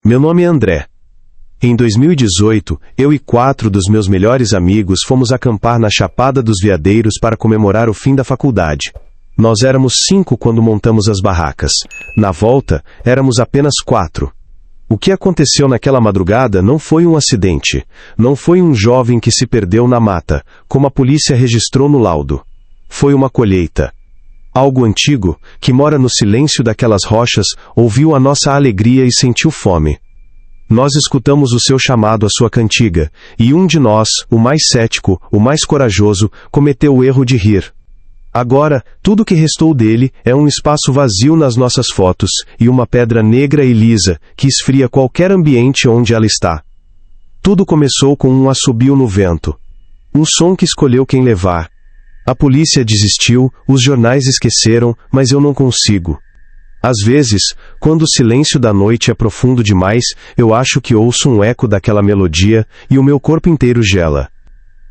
Meu nome é André. Em 2018, eu e 4 dos meus melhores amigos fomos acampar na Chapada dos Veadeiros para comemorar o fim da faculdade. Nós éramos 5 quando montamos as barracas. Na volta, éramos apenas 4. O que aconteceu naquela madrugada não foi um acidente. Não foi um jovem que se perdeu na mata, como a polícia registrou no laudo. Foi uma colheita. Algo antigo, que mora no silêncio daquelas rochas, ouviu a nossa alegria e sentiu fome. Nós escutamos o seu chamado à sua cantiga, e um de nós, o mais cético, o mais corajoso, cometeu o erro de rir. Agora, tudo que restou dele é um espaço vazio nas nossas fotos, e uma pedra negra e lisa, que esfria qualquer ambiente onde ela está. Tudo começou com um assobio no vento. Um som que escolheu quem levar. A polícia desistiu, os jornais esqueceram, mas eu não consigo. Às vezes, quando o silêncio da noite é profundo demais, eu acho que ouço um eco daquela melodia, e o meu corpo inteiro gela.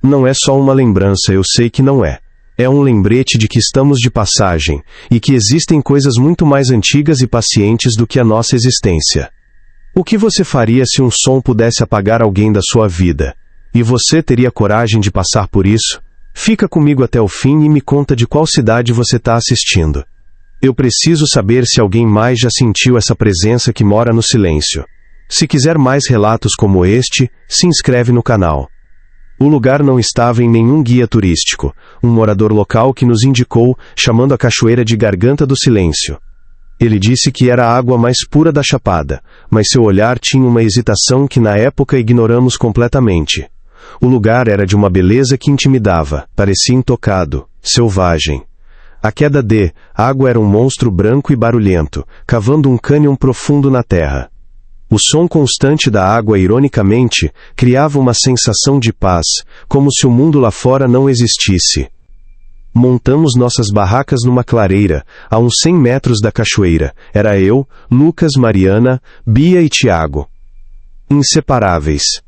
Não é só uma lembrança, eu sei que não é. É um lembrete de que estamos de passagem, e que existem coisas muito mais antigas e pacientes do que a nossa existência. O que você faria se um som pudesse apagar alguém da sua vida? E você teria coragem de passar por isso? Fica comigo até o fim e me conta de qual cidade você está assistindo. Eu preciso saber se alguém mais já sentiu essa presença que mora no silêncio. Se quiser mais relatos como este, se inscreve no canal. O lugar não estava em nenhum guia turístico. Um morador local que nos indicou, chamando a cachoeira de Garganta do Silêncio. Ele disse que era a água mais pura da Chapada, mas seu olhar tinha uma hesitação que na época ignoramos completamente. O lugar era de uma beleza que intimidava, parecia intocado, selvagem. A queda de água era um monstro branco e barulhento, cavando um cânion profundo na terra. O som constante da água, ironicamente, criava uma sensação de paz, como se o mundo lá fora não existisse. Montamos nossas barracas numa clareira, a uns 100 metros da cachoeira. Era eu, Lucas, Mariana, Bia e Tiago. Inseparáveis.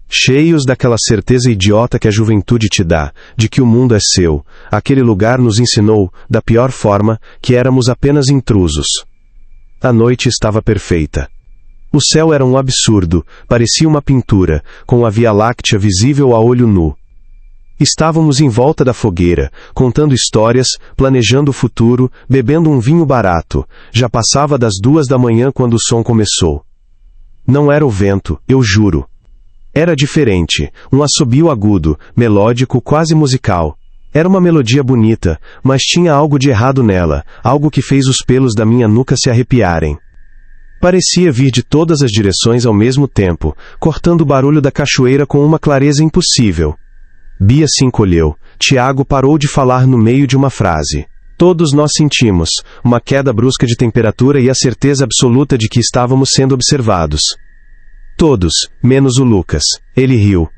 Cheios daquela certeza idiota que a juventude te dá, de que o mundo é seu, aquele lugar nos ensinou, da pior forma, que éramos apenas intrusos. A noite estava perfeita. O céu era um absurdo, parecia uma pintura, com a Via Láctea visível a olho nu. Estávamos em volta da fogueira, contando histórias, planejando o futuro, bebendo um vinho barato. Já passava das 2 da manhã quando o som começou. Não era o vento, eu juro. Era diferente, um assobio agudo, melódico, quase musical. Era uma melodia bonita, mas tinha algo de errado nela, algo que fez os pelos da minha nuca se arrepiarem. Parecia vir de todas as direções ao mesmo tempo, cortando o barulho da cachoeira com uma clareza impossível. Bia se encolheu, Tiago parou de falar no meio de uma frase. Todos nós sentimos uma queda brusca de temperatura e a certeza absoluta de que estávamos sendo observados. Todos, menos o Lucas. Ele riu.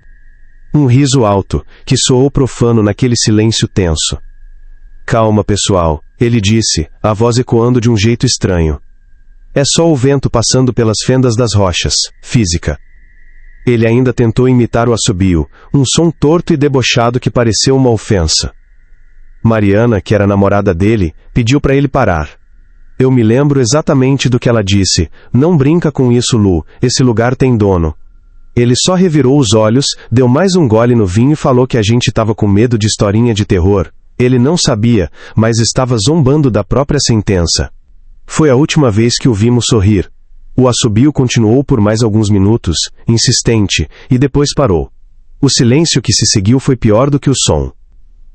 Um riso alto, que soou profano naquele silêncio tenso. Calma, pessoal, ele disse, a voz ecoando de um jeito estranho. É só o vento passando pelas fendas das rochas. Física. Ele ainda tentou imitar o assobio, um som torto e debochado que pareceu uma ofensa. Mariana, que era a namorada dele, pediu para ele parar. Eu me lembro exatamente do que ela disse. Não brinca com isso, Lu, esse lugar tem dono. Ele só revirou os olhos, deu mais um gole no vinho e falou que a gente estava com medo de historinha de terror. Ele não sabia, mas estava zombando da própria sentença. Foi a última vez que o vimos sorrir. O assobio continuou por mais alguns minutos, insistente, e depois parou. O silêncio que se seguiu foi pior do que o som.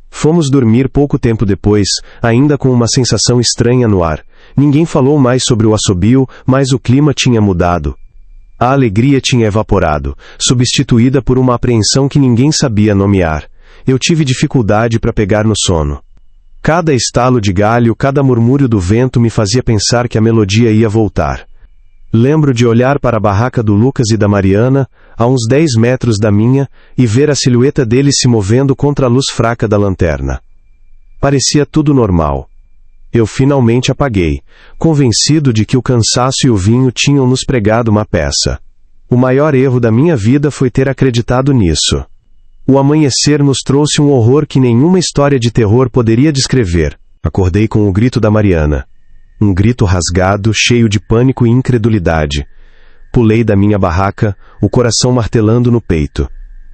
Fomos dormir pouco tempo depois, ainda com uma sensação estranha no ar. Ninguém falou mais sobre o assobio, mas o clima tinha mudado. A alegria tinha evaporado, substituída por uma apreensão que ninguém sabia nomear. Eu tive dificuldade para pegar no sono. Cada estalo de galho, cada murmúrio do vento me fazia pensar que a melodia ia voltar. Lembro de olhar para a barraca do Lucas e da Mariana, a uns 10 metros da minha, e ver a silhueta deles se movendo contra a luz fraca da lanterna. Parecia tudo normal. Eu finalmente apaguei, convencido de que o cansaço e o vinho tinham nos pregado uma peça. O maior erro da minha vida foi ter acreditado nisso. O amanhecer nos trouxe um horror que nenhuma história de terror poderia descrever. Acordei com o grito da Mariana. Um grito rasgado, cheio de pânico e incredulidade. Pulei da minha barraca, o coração martelando no peito.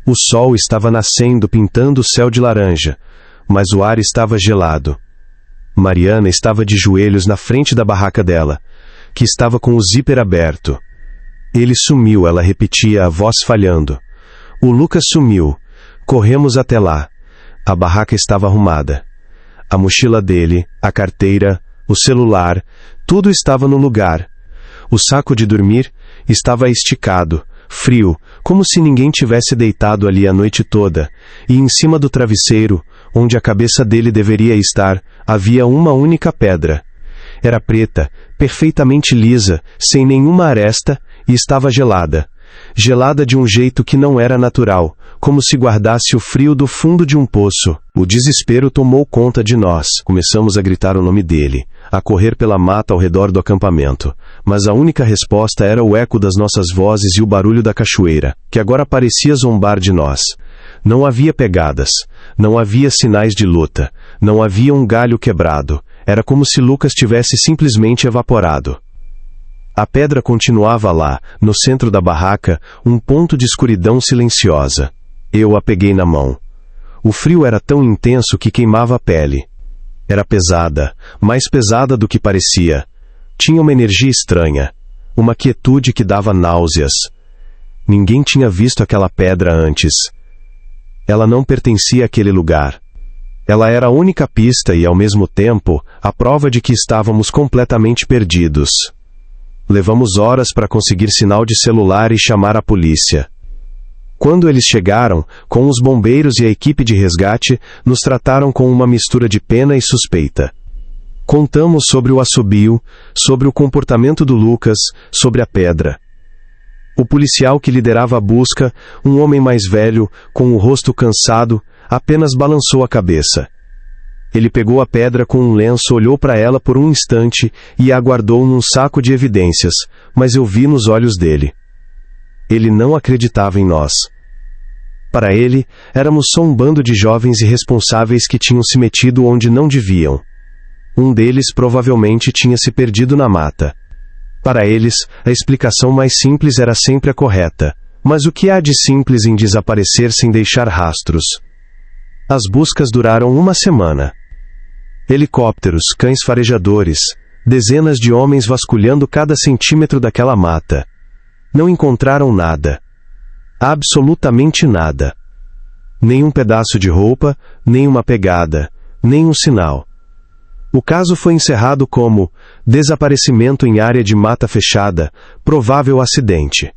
O sol estava nascendo, pintando o céu de laranja, mas o ar estava gelado. Mariana estava de joelhos na frente da barraca dela, que estava com o zíper aberto. Ele sumiu, ela repetia, a voz falhando. O Lucas sumiu. Corremos até lá. A barraca estava arrumada. A mochila dele, a carteira, o celular, tudo estava no lugar. O saco de dormir estava esticado, frio, como se ninguém tivesse deitado ali a noite toda, e em cima do travesseiro, onde a cabeça dele deveria estar, havia uma única pedra. Era preta, perfeitamente lisa, sem nenhuma aresta, e estava gelada. Gelada de um jeito que não era natural, como se guardasse o frio do fundo de um poço. O desespero tomou conta de nós. Começamos a gritar o nome dele, a correr pela mata ao redor do acampamento. Mas a única resposta era o eco das nossas vozes e o barulho da cachoeira, que agora parecia zombar de nós. Não havia pegadas, não havia sinais de luta, não havia um galho quebrado. Era como se Lucas tivesse simplesmente evaporado. A pedra continuava lá, no centro da barraca, um ponto de escuridão silenciosa. Eu a peguei na mão. O frio era tão intenso que queimava a pele. Era pesada, mais pesada do que parecia. Tinha uma energia estranha, uma quietude que dava náuseas. Ninguém tinha visto aquela pedra antes. Ela não pertencia àquele lugar. Ela era a única pista e, ao mesmo tempo, a prova de que estávamos completamente perdidos. Levamos horas para conseguir sinal de celular e chamar a polícia. Quando eles chegaram, com os bombeiros e a equipe de resgate, nos trataram com uma mistura de pena e suspeita. Contamos sobre o assobio, sobre o comportamento do Lucas, sobre a pedra. O policial que liderava a busca, um homem mais velho, com o rosto cansado, apenas balançou a cabeça. Ele pegou a pedra com um lenço, olhou para ela por um instante e a guardou num saco de evidências, mas eu vi nos olhos dele. Ele não acreditava em nós. Para ele, éramos só um bando de jovens irresponsáveis que tinham se metido onde não deviam. Um deles provavelmente tinha se perdido na mata. Para eles, a explicação mais simples era sempre a correta. Mas o que há de simples em desaparecer sem deixar rastros? As buscas duraram uma semana. Helicópteros, cães farejadores, dezenas de homens vasculhando cada centímetro daquela mata. Não encontraram nada. Absolutamente nada. Nem um pedaço de roupa, nem uma pegada, nem um sinal. O caso foi encerrado como desaparecimento em área de mata fechada, provável acidente.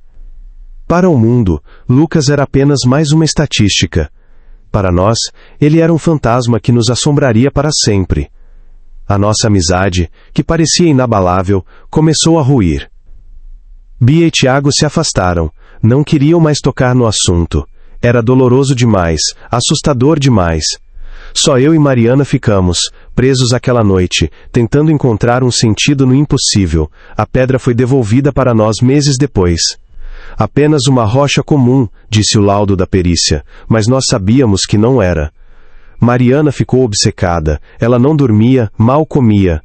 Para o mundo, Lucas era apenas mais uma estatística. Para nós, ele era um fantasma que nos assombraria para sempre. A nossa amizade, que parecia inabalável, começou a ruir. Bia e Tiago se afastaram, não queriam mais tocar no assunto. Era doloroso demais, assustador demais. Só eu e Mariana ficamos, presos aquela noite, tentando encontrar um sentido no impossível. A pedra foi devolvida para nós meses depois. Apenas uma rocha comum, disse o laudo da perícia, mas nós sabíamos que não era. Mariana ficou obcecada, ela não dormia, mal comia.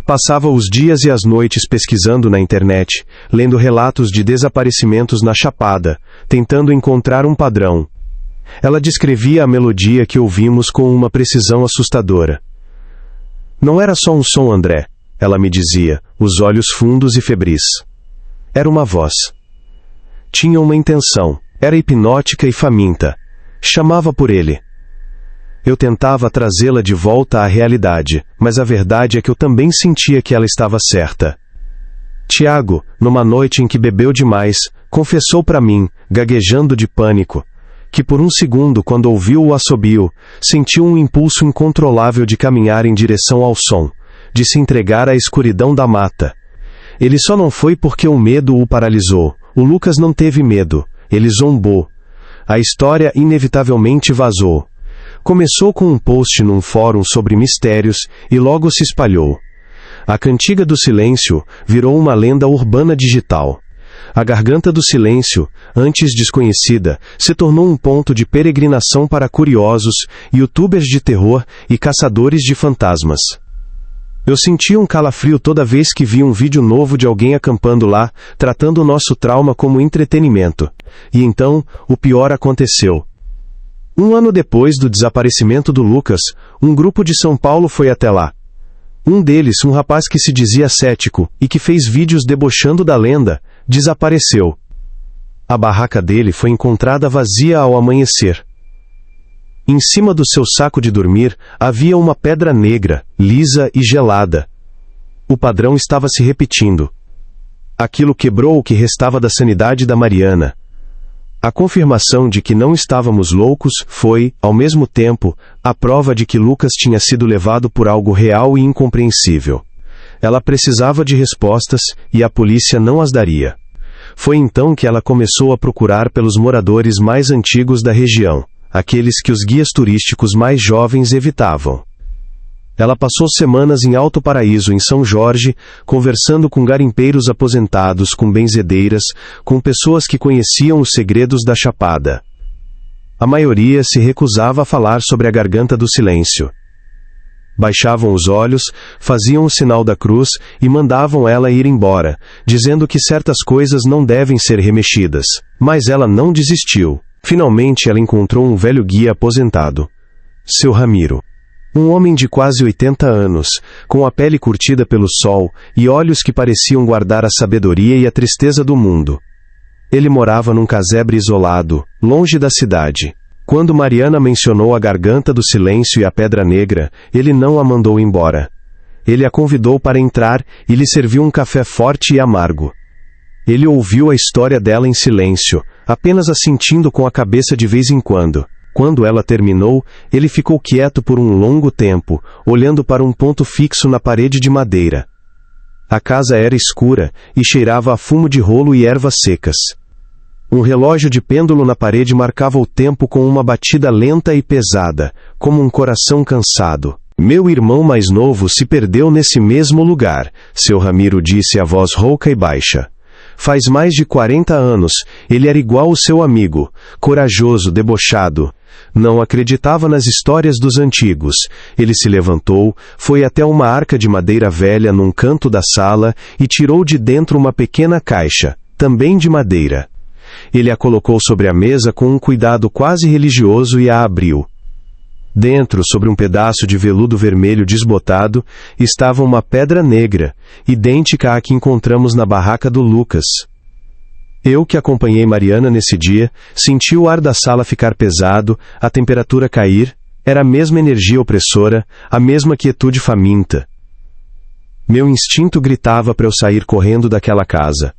Passava os dias e as noites pesquisando na internet, lendo relatos de desaparecimentos na Chapada, tentando encontrar um padrão. Ela descrevia a melodia que ouvimos com uma precisão assustadora. Não era só um som, André, ela me dizia, os olhos fundos e febris. Era uma voz. Tinha uma intenção, era hipnótica e faminta. Chamava por ele. Eu tentava trazê-la de volta à realidade, mas a verdade é que eu também sentia que ela estava certa. Tiago, numa noite em que bebeu demais, confessou para mim, gaguejando de pânico, que por um segundo, quando ouviu o assobio, sentiu um impulso incontrolável de caminhar em direção ao som, de se entregar à escuridão da mata. Ele só não foi porque o medo o paralisou. O Lucas não teve medo, ele zombou. A história inevitavelmente vazou. Começou com um post num fórum sobre mistérios e logo se espalhou. A Cantiga do Silêncio virou uma lenda urbana digital. A Garganta do Silêncio, antes desconhecida, se tornou um ponto de peregrinação para curiosos, youtubers de terror e caçadores de fantasmas. Eu sentia um calafrio toda vez que via um vídeo novo de alguém acampando lá, tratando o nosso trauma como entretenimento. E então, o pior aconteceu. Um ano depois do desaparecimento do Lucas, um grupo de São Paulo foi até lá. Um deles, um rapaz que se dizia cético e que fez vídeos debochando da lenda, desapareceu. A barraca dele foi encontrada vazia ao amanhecer. Em cima do seu saco de dormir, havia uma pedra negra, lisa e gelada. O padrão estava se repetindo. Aquilo quebrou o que restava da sanidade da Mariana. A confirmação de que não estávamos loucos foi, ao mesmo tempo, a prova de que Lucas tinha sido levado por algo real e incompreensível. Ela precisava de respostas, e a polícia não as daria. Foi então que ela começou a procurar pelos moradores mais antigos da região, aqueles que os guias turísticos mais jovens evitavam. Ela passou semanas em Alto Paraíso, em São Jorge, conversando com garimpeiros aposentados, com benzedeiras, com pessoas que conheciam os segredos da Chapada. A maioria se recusava a falar sobre a Garganta do Silêncio. Baixavam os olhos, faziam o sinal da cruz e mandavam ela ir embora, dizendo que certas coisas não devem ser remexidas. Mas ela não desistiu. Finalmente ela encontrou um velho guia aposentado. Seu Ramiro. Um homem de quase 80 anos, com a pele curtida pelo sol e olhos que pareciam guardar a sabedoria e a tristeza do mundo. Ele morava num casebre isolado, longe da cidade. Quando Mariana mencionou a Garganta do Silêncio e a Pedra Negra, ele não a mandou embora. Ele a convidou para entrar e lhe serviu um café forte e amargo. Ele ouviu a história dela em silêncio, apenas assentindo com a cabeça de vez em quando. Quando ela terminou, ele ficou quieto por um longo tempo, olhando para um ponto fixo na parede de madeira. A casa era escura e cheirava a fumo de rolo e ervas secas. Um relógio de pêndulo na parede marcava o tempo com uma batida lenta e pesada, como um coração cansado. Meu irmão mais novo se perdeu nesse mesmo lugar, seu Ramiro disse a voz rouca e baixa. Faz mais de 40 anos, ele era igual ao seu amigo, corajoso, debochado. Não acreditava nas histórias dos antigos. Ele se levantou, foi até uma arca de madeira velha num canto da sala e tirou de dentro uma pequena caixa, também de madeira. Ele a colocou sobre a mesa com um cuidado quase religioso e a abriu. Dentro, sobre um pedaço de veludo vermelho desbotado, estava uma pedra negra, idêntica à que encontramos na barraca do Lucas. Eu, que acompanhei Mariana nesse dia, senti o ar da sala ficar pesado, a temperatura cair, era a mesma energia opressora, a mesma quietude faminta. Meu instinto gritava para eu sair correndo daquela casa.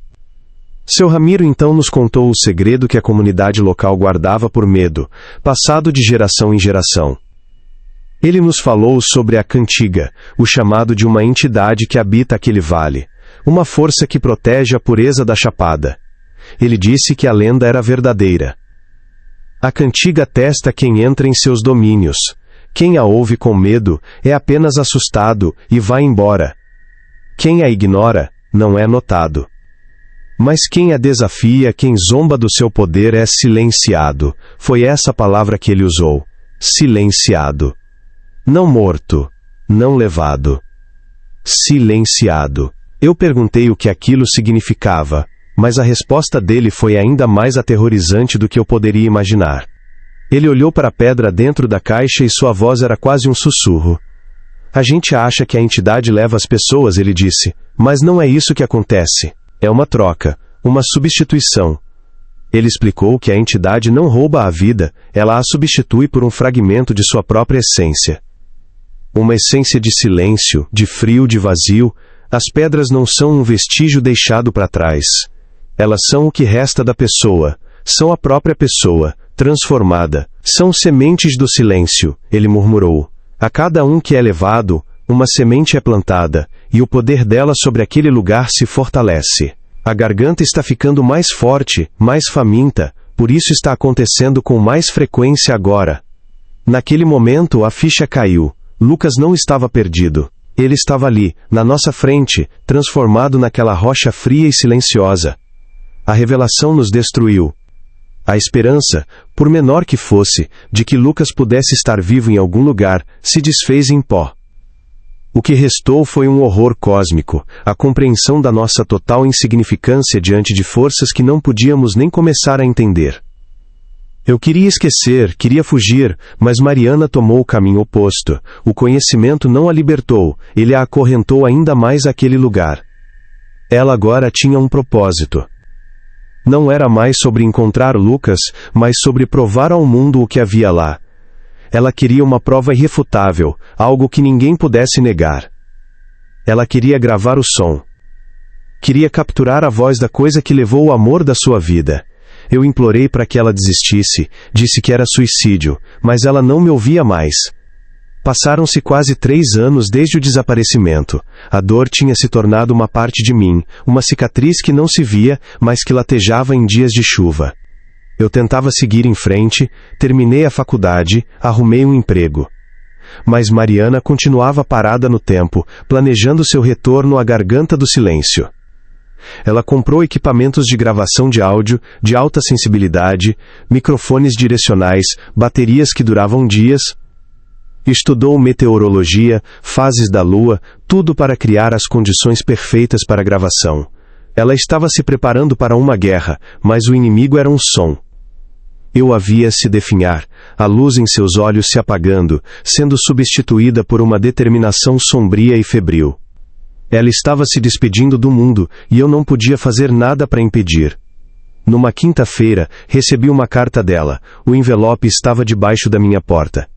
Seu Ramiro então nos contou o segredo que a comunidade local guardava por medo, passado de geração em geração. Ele nos falou sobre a cantiga, o chamado de uma entidade que habita aquele vale, uma força que protege a pureza da Chapada. Ele disse que a lenda era verdadeira. A cantiga testa quem entra em seus domínios. Quem a ouve com medo é apenas assustado e vai embora. Quem a ignora não é notado. Mas quem a desafia, quem zomba do seu poder é silenciado. Foi essa palavra que ele usou. Silenciado. Não morto, não levado. Silenciado. Eu perguntei o que aquilo significava, mas a resposta dele foi ainda mais aterrorizante do que eu poderia imaginar. Ele olhou para a pedra dentro da caixa e sua voz era quase um sussurro. A gente acha que a entidade leva as pessoas, ele disse, mas não é isso que acontece. É uma troca, uma substituição. Ele explicou que a entidade não rouba a vida, ela a substitui por um fragmento de sua própria essência. Uma essência de silêncio, de frio, de vazio. As pedras não são um vestígio deixado para trás. Elas são o que resta da pessoa, são a própria pessoa, transformada. São sementes do silêncio, ele murmurou. A cada um que é levado, uma semente é plantada, e o poder dela sobre aquele lugar se fortalece. A garganta está ficando mais forte, mais faminta, por isso está acontecendo com mais frequência agora. Naquele momento a ficha caiu. Lucas não estava perdido. Ele estava ali, na nossa frente, transformado naquela rocha fria e silenciosa. A revelação nos destruiu. A esperança, por menor que fosse, de que Lucas pudesse estar vivo em algum lugar, se desfez em pó. O que restou foi um horror cósmico, a compreensão da nossa total insignificância diante de forças que não podíamos nem começar a entender. Eu queria esquecer, queria fugir, mas Mariana tomou o caminho oposto. O conhecimento não a libertou, ele a acorrentou ainda mais àquele lugar. Ela agora tinha um propósito. Não era mais sobre encontrar Lucas, mas sobre provar ao mundo o que havia lá. Ela queria uma prova irrefutável, algo que ninguém pudesse negar. Ela queria gravar o som. Queria capturar a voz da coisa que levou o amor da sua vida. Eu implorei para que ela desistisse, disse que era suicídio, mas ela não me ouvia mais. Passaram-se quase 3 anos desde o desaparecimento. A dor tinha se tornado uma parte de mim, uma cicatriz que não se via, mas que latejava em dias de chuva. Eu tentava seguir em frente, terminei a faculdade, arrumei um emprego. Mas Mariana continuava parada no tempo, planejando seu retorno à garganta do silêncio. Ela comprou equipamentos de gravação de áudio, de alta sensibilidade, microfones direcionais, baterias que duravam dias. Estudou meteorologia, fases da lua, tudo para criar as condições perfeitas para a gravação. Ela estava se preparando para uma guerra, mas o inimigo era um som. Eu a via se definhar, a luz em seus olhos se apagando, sendo substituída por uma determinação sombria e febril. Ela estava se despedindo do mundo, e eu não podia fazer nada para impedir. Numa quinta-feira, recebi uma carta dela. O envelope estava debaixo da minha porta.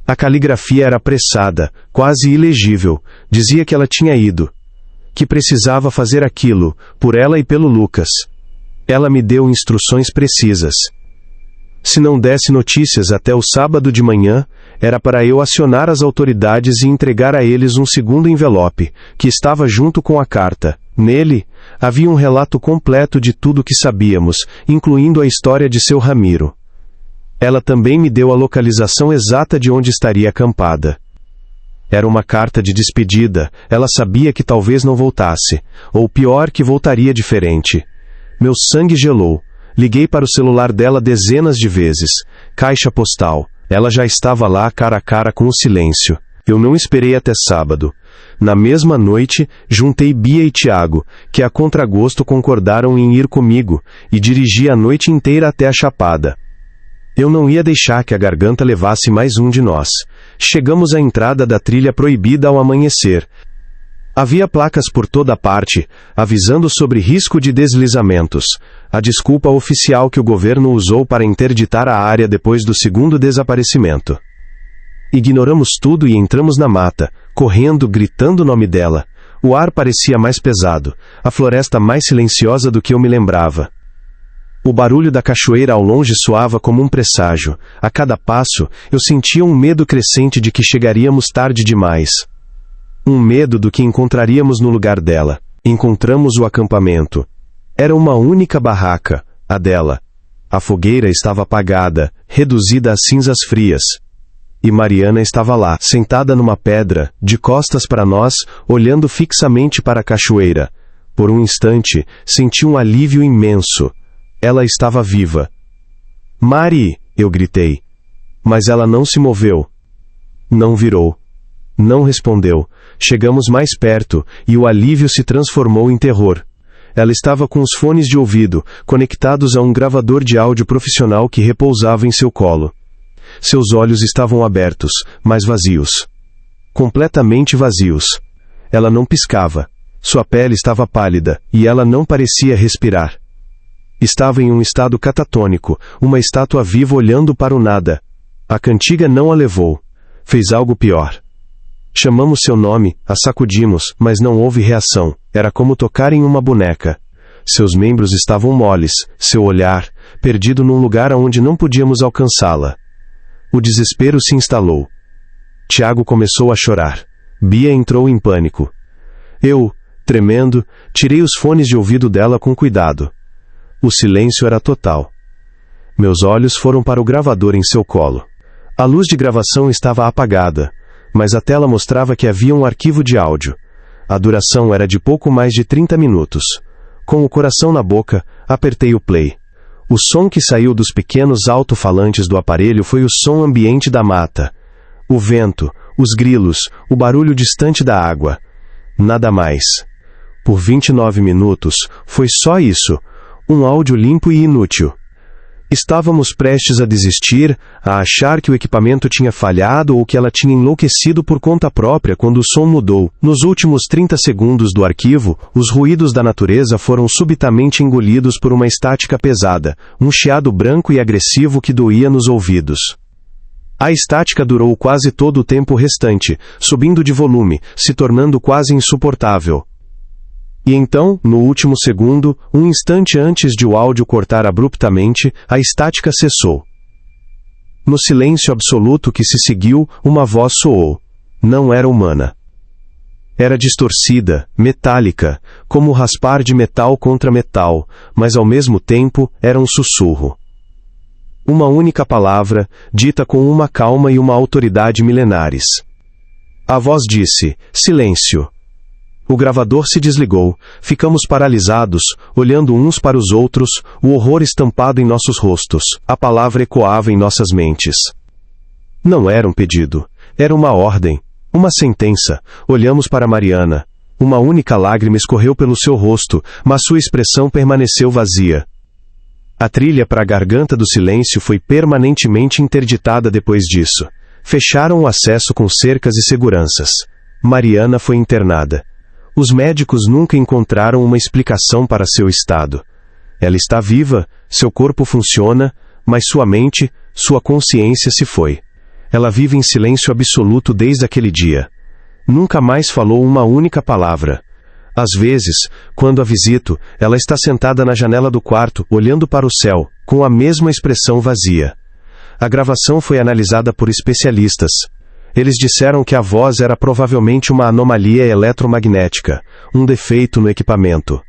A caligrafia era apressada, quase ilegível. Dizia que ela tinha ido. Que precisava fazer aquilo, por ela e pelo Lucas. Ela me deu instruções precisas. Se não desse notícias até o sábado de manhã, era para eu acionar as autoridades e entregar a eles um segundo envelope, que estava junto com a carta. Nele, havia um relato completo de tudo o que sabíamos, incluindo a história de seu Ramiro. Ela também me deu a localização exata de onde estaria acampada. Era uma carta de despedida, ela sabia que talvez não voltasse, ou pior, que voltaria diferente. Meu sangue gelou. Liguei para o celular dela dezenas de vezes. Caixa postal. Ela já estava lá cara a cara com o silêncio. Eu não esperei até sábado. Na mesma noite, juntei Bia e Tiago, que a contragosto concordaram em ir comigo, e dirigi a noite inteira até a Chapada. Eu não ia deixar que a garganta levasse mais um de nós. Chegamos à entrada da trilha proibida ao amanhecer. Havia placas por toda parte, avisando sobre risco de deslizamentos, a desculpa oficial que o governo usou para interditar a área depois do segundo desaparecimento. Ignoramos tudo e entramos na mata, correndo, gritando o nome dela. O ar parecia mais pesado, a floresta mais silenciosa do que eu me lembrava. O barulho da cachoeira ao longe soava como um presságio. A cada passo, eu sentia um medo crescente de que chegaríamos tarde demais. Um medo do que encontraríamos no lugar dela. Encontramos o acampamento. Era uma única barraca, a dela. A fogueira estava apagada, reduzida a cinzas frias. E Mariana estava lá, sentada numa pedra, de costas para nós, olhando fixamente para a cachoeira. Por um instante, senti um alívio imenso. Ela estava viva. "Mari!" eu gritei. Mas ela não se moveu. Não virou. Não respondeu. Chegamos mais perto, e o alívio se transformou em terror. Ela estava com os fones de ouvido, conectados a um gravador de áudio profissional que repousava em seu colo. Seus olhos estavam abertos, mas vazios. Completamente vazios. Ela não piscava. Sua pele estava pálida, e ela não parecia respirar. Estava em um estado catatônico, uma estátua viva olhando para o nada. A cantiga não a levou. Fez algo pior. Chamamos seu nome, a sacudimos, mas não houve reação. Era como tocar em uma boneca. Seus membros estavam moles, seu olhar, perdido num lugar aonde não podíamos alcançá-la. O desespero se instalou. Tiago começou a chorar. Bia entrou em pânico. Eu, tremendo, tirei os fones de ouvido dela com cuidado. O silêncio era total. Meus olhos foram para o gravador em seu colo. A luz de gravação estava apagada, mas a tela mostrava que havia um arquivo de áudio. A duração era de pouco mais de 30 minutos. Com o coração na boca, apertei o play. O som que saiu dos pequenos alto-falantes do aparelho foi o som ambiente da mata. O vento, os grilos, o barulho distante da água. Nada mais. Por 29 minutos, foi só isso. Um áudio limpo e inútil. Estávamos prestes a desistir, a achar que o equipamento tinha falhado ou que ela tinha enlouquecido por conta própria quando o som mudou. Nos últimos 30 segundos do arquivo, os ruídos da natureza foram subitamente engolidos por uma estática pesada, um chiado branco e agressivo que doía nos ouvidos. A estática durou quase todo o tempo restante, subindo de volume, se tornando quase insuportável. E então, no último segundo, um instante antes de o áudio cortar abruptamente, a estática cessou. No silêncio absoluto que se seguiu, uma voz soou. Não era humana. Era distorcida, metálica, como o raspar de metal contra metal, mas ao mesmo tempo, era um sussurro. Uma única palavra, dita com uma calma e uma autoridade milenares. A voz disse, silêncio. O gravador se desligou, ficamos paralisados, olhando uns para os outros, o horror estampado em nossos rostos, a palavra ecoava em nossas mentes. Não era um pedido, era uma ordem, uma sentença. Olhamos para Mariana. Uma única lágrima escorreu pelo seu rosto, mas sua expressão permaneceu vazia. A trilha para a garganta do silêncio foi permanentemente interditada depois disso. Fecharam o acesso com cercas e seguranças. Mariana foi internada. Os médicos nunca encontraram uma explicação para seu estado. Ela está viva, seu corpo funciona, mas sua mente, sua consciência se foi. Ela vive em silêncio absoluto desde aquele dia. Nunca mais falou uma única palavra. Às vezes, quando a visito, ela está sentada na janela do quarto, olhando para o céu, com a mesma expressão vazia. A gravação foi analisada por especialistas. Eles disseram que a voz era provavelmente uma anomalia eletromagnética, um defeito no equipamento.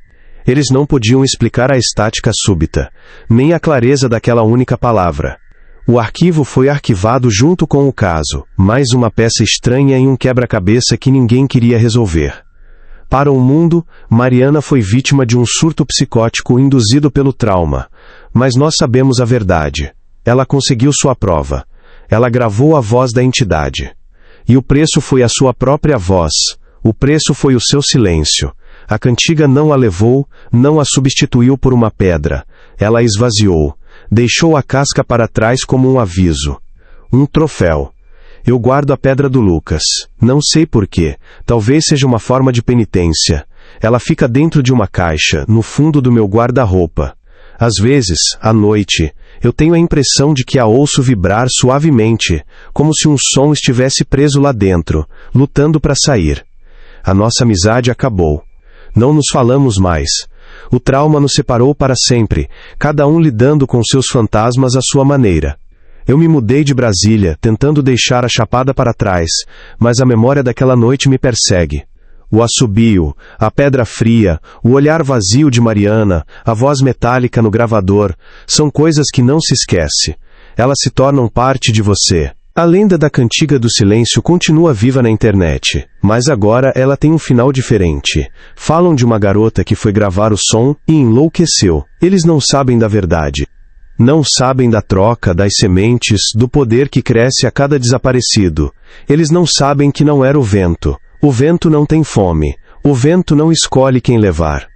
Eles não podiam explicar a estática súbita, nem a clareza daquela única palavra. O arquivo foi arquivado junto com o caso, mais uma peça estranha em um quebra-cabeça que ninguém queria resolver. Para o mundo, Mariana foi vítima de um surto psicótico induzido pelo trauma. Mas nós sabemos a verdade. Ela conseguiu sua prova. Ela gravou a voz da entidade. E o preço foi a sua própria voz. O preço foi o seu silêncio. A cantiga não a levou, não a substituiu por uma pedra. Ela a esvaziou. Deixou a casca para trás como um aviso. Um troféu. Eu guardo a pedra do Lucas. Não sei porquê. Talvez seja uma forma de penitência. Ela fica dentro de uma caixa, no fundo do meu guarda-roupa. Às vezes, à noite, eu tenho a impressão de que a ouço vibrar suavemente, como se um som estivesse preso lá dentro, lutando para sair. A nossa amizade acabou. Não nos falamos mais. O trauma nos separou para sempre, cada um lidando com seus fantasmas à sua maneira. Eu me mudei de Brasília, tentando deixar a Chapada para trás, mas a memória daquela noite me persegue. O assobio, a pedra fria, o olhar vazio de Mariana, a voz metálica no gravador, são coisas que não se esquece. Elas se tornam parte de você. A lenda da cantiga do silêncio continua viva na internet, mas agora ela tem um final diferente. Falam de uma garota que foi gravar o som e enlouqueceu. Eles não sabem da verdade. Não sabem da troca, das sementes, do poder que cresce a cada desaparecido. Eles não sabem que não era o vento. O vento não tem fome. O vento não escolhe quem levar.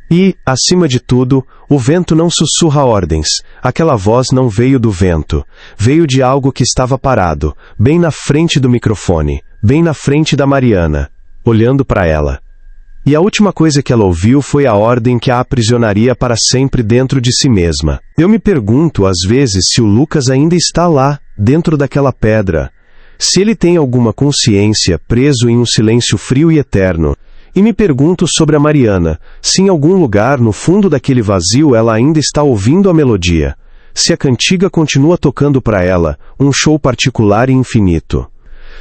E, acima de tudo, o vento não sussurra ordens. Aquela voz não veio do vento. Veio de algo que estava parado, bem na frente do microfone, bem na frente da Mariana, olhando para ela. E a última coisa que ela ouviu foi a ordem que a aprisionaria para sempre dentro de si mesma. Eu me pergunto, às vezes, se o Lucas ainda está lá, dentro daquela pedra. Se ele tem alguma consciência, preso em um silêncio frio e eterno. E me pergunto sobre a Mariana, se em algum lugar no fundo daquele vazio ela ainda está ouvindo a melodia. Se a cantiga continua tocando para ela, um show particular e infinito.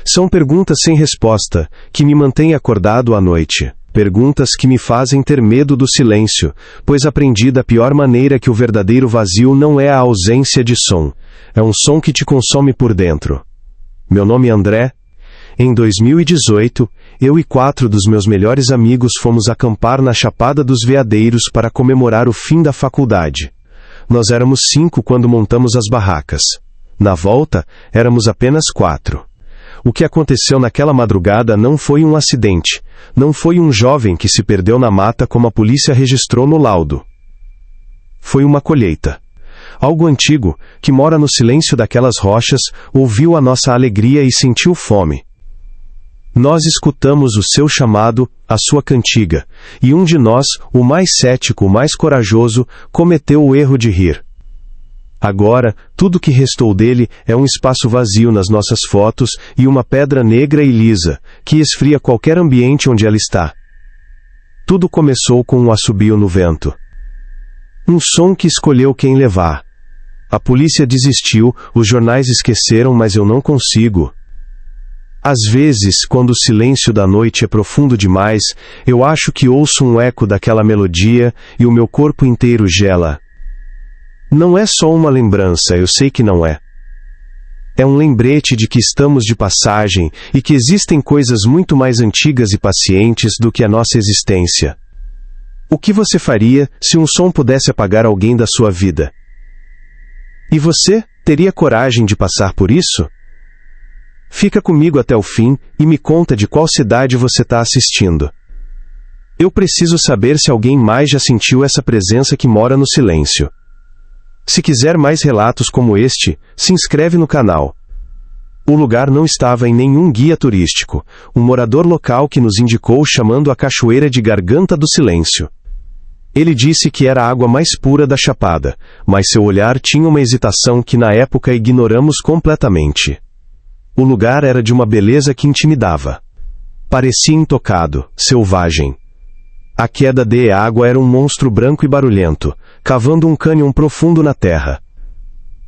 São perguntas sem resposta, que me mantêm acordado à noite. Perguntas que me fazem ter medo do silêncio, pois aprendi da pior maneira que o verdadeiro vazio não é a ausência de som. É um som que te consome por dentro. Meu nome é André. Em 2018, eu e 4 dos meus melhores amigos fomos acampar na Chapada dos Veadeiros para comemorar o fim da faculdade. Nós éramos 5 quando montamos as barracas. Na volta, éramos apenas 4. O que aconteceu naquela madrugada não foi um acidente. Não foi um jovem que se perdeu na mata como a polícia registrou no laudo. Foi uma colheita. Algo antigo, que mora no silêncio daquelas rochas, ouviu a nossa alegria e sentiu fome. Nós escutamos o seu chamado, a sua cantiga, e um de nós, o mais cético, o mais corajoso, cometeu o erro de rir. Agora, tudo que restou dele é um espaço vazio nas nossas fotos e uma pedra negra e lisa, que esfria qualquer ambiente onde ela está. Tudo começou com um assobio no vento. Um som que escolheu quem levar. A polícia desistiu, os jornais esqueceram, mas eu não consigo. Às vezes, quando o silêncio da noite é profundo demais, eu acho que ouço um eco daquela melodia e o meu corpo inteiro gela. Não é só uma lembrança, eu sei que não é. É um lembrete de que estamos de passagem e que existem coisas muito mais antigas e pacientes do que a nossa existência. O que você faria se um som pudesse apagar alguém da sua vida? E você, teria coragem de passar por isso? Fica comigo até o fim e me conta de qual cidade você está assistindo. Eu preciso saber se alguém mais já sentiu essa presença que mora no silêncio. Se quiser mais relatos como este, se inscreve no canal. O lugar não estava em nenhum guia turístico, um morador local que nos indicou chamando a cachoeira de Garganta do Silêncio. Ele disse que era a água mais pura da Chapada, mas seu olhar tinha uma hesitação que na época ignoramos completamente. O lugar era de uma beleza que intimidava. Parecia intocado, selvagem. A queda de água era um monstro branco e barulhento, cavando um cânion profundo na terra.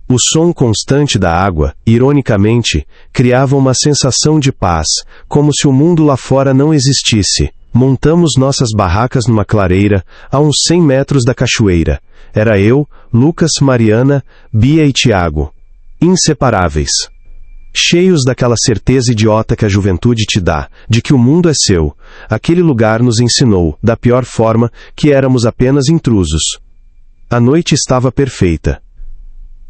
O som constante da água, ironicamente, criava uma sensação de paz, como se o mundo lá fora não existisse. Montamos nossas barracas numa clareira, a uns 100 metros da cachoeira. Era eu, Lucas, Mariana, Bia e Tiago. Inseparáveis. Cheios daquela certeza idiota que a juventude te dá, de que o mundo é seu, aquele lugar nos ensinou, da pior forma, que éramos apenas intrusos. A noite estava perfeita.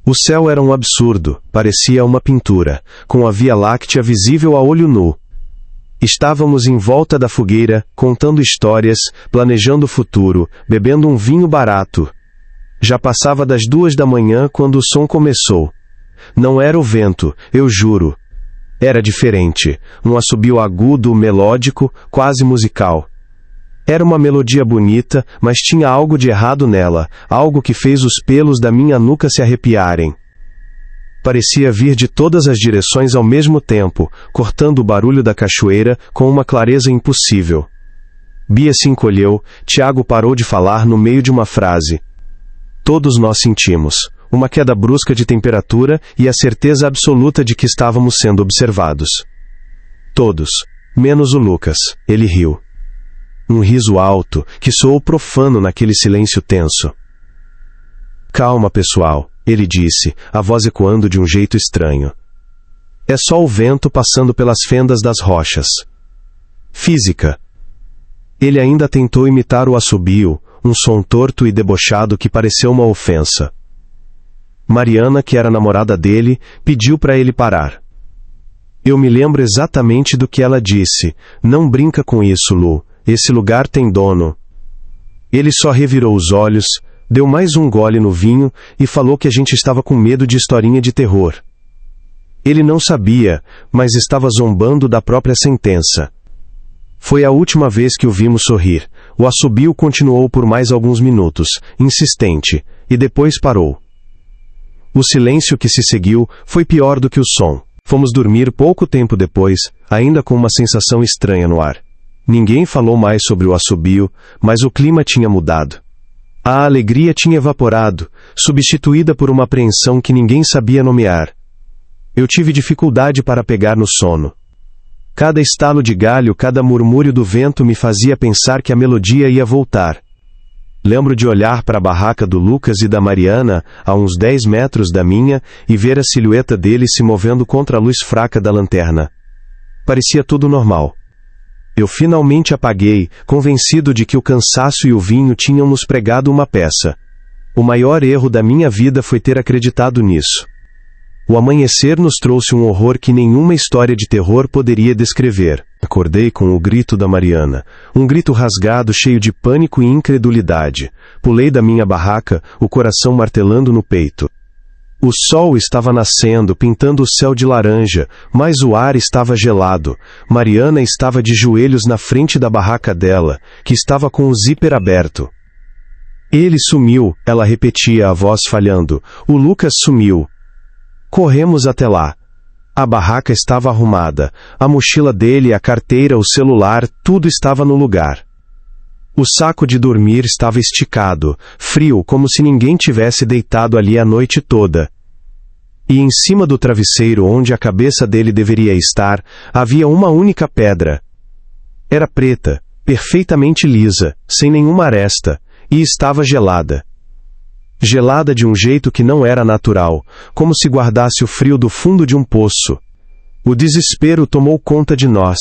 O céu era um absurdo, parecia uma pintura, com a Via Láctea visível a olho nu. Estávamos em volta da fogueira, contando histórias, planejando o futuro, bebendo um vinho barato. Já passava das 2 da manhã quando o som começou. Não era o vento, eu juro. Era diferente, um assobio agudo, melódico, quase musical. Era uma melodia bonita, mas tinha algo de errado nela, algo que fez os pelos da minha nuca se arrepiarem. Parecia vir de todas as direções ao mesmo tempo, cortando o barulho da cachoeira com uma clareza impossível. Bia se encolheu, Tiago parou de falar no meio de uma frase. Todos nós sentimos uma queda brusca de temperatura e a certeza absoluta de que estávamos sendo observados. Todos, menos o Lucas, ele riu. Um riso alto, que soou profano naquele silêncio tenso. Calma, pessoal, ele disse, a voz ecoando de um jeito estranho. É só o vento passando pelas fendas das rochas. Física. Ele ainda tentou imitar o assobio, um som torto e debochado que pareceu uma ofensa. Mariana, que era namorada dele, pediu para ele parar. Eu me lembro exatamente do que ela disse. Não brinca com isso, Lu. Esse lugar tem dono. Ele só revirou os olhos, deu mais um gole no vinho e falou que a gente estava com medo de historinha de terror. Ele não sabia, mas estava zombando da própria sentença. Foi a última vez que o vimos sorrir. O assobio continuou por mais alguns minutos, insistente, e depois parou. O silêncio que se seguiu foi pior do que o som. Fomos dormir pouco tempo depois, ainda com uma sensação estranha no ar. Ninguém falou mais sobre o assobio, mas o clima tinha mudado. A alegria tinha evaporado, substituída por uma apreensão que ninguém sabia nomear. Eu tive dificuldade para pegar no sono. Cada estalo de galho, cada murmúrio do vento me fazia pensar que a melodia ia voltar. Lembro de olhar para a barraca do Lucas e da Mariana, a uns 10 metros da minha, e ver a silhueta deles se movendo contra a luz fraca da lanterna. Parecia tudo normal. Eu finalmente apaguei, convencido de que o cansaço e o vinho tinham nos pregado uma peça. O maior erro da minha vida foi ter acreditado nisso. O amanhecer nos trouxe um horror que nenhuma história de terror poderia descrever. Acordei com o grito da Mariana, um grito rasgado cheio de pânico e incredulidade. Pulei da minha barraca, o coração martelando no peito. O sol estava nascendo, pintando o céu de laranja, mas o ar estava gelado. Mariana estava de joelhos na frente da barraca dela, que estava com o zíper aberto. Ele sumiu, ela repetia, a voz falhando. O Lucas sumiu. Corremos até lá. A barraca estava arrumada. A mochila dele, a carteira, o celular, tudo estava no lugar. O saco de dormir estava esticado, frio, como se ninguém tivesse deitado ali a noite toda. E em cima do travesseiro onde a cabeça dele deveria estar, havia uma única pedra. Era preta, perfeitamente lisa, sem nenhuma aresta, e estava gelada. Gelada de um jeito que não era natural, como se guardasse o frio do fundo de um poço. O desespero tomou conta de nós.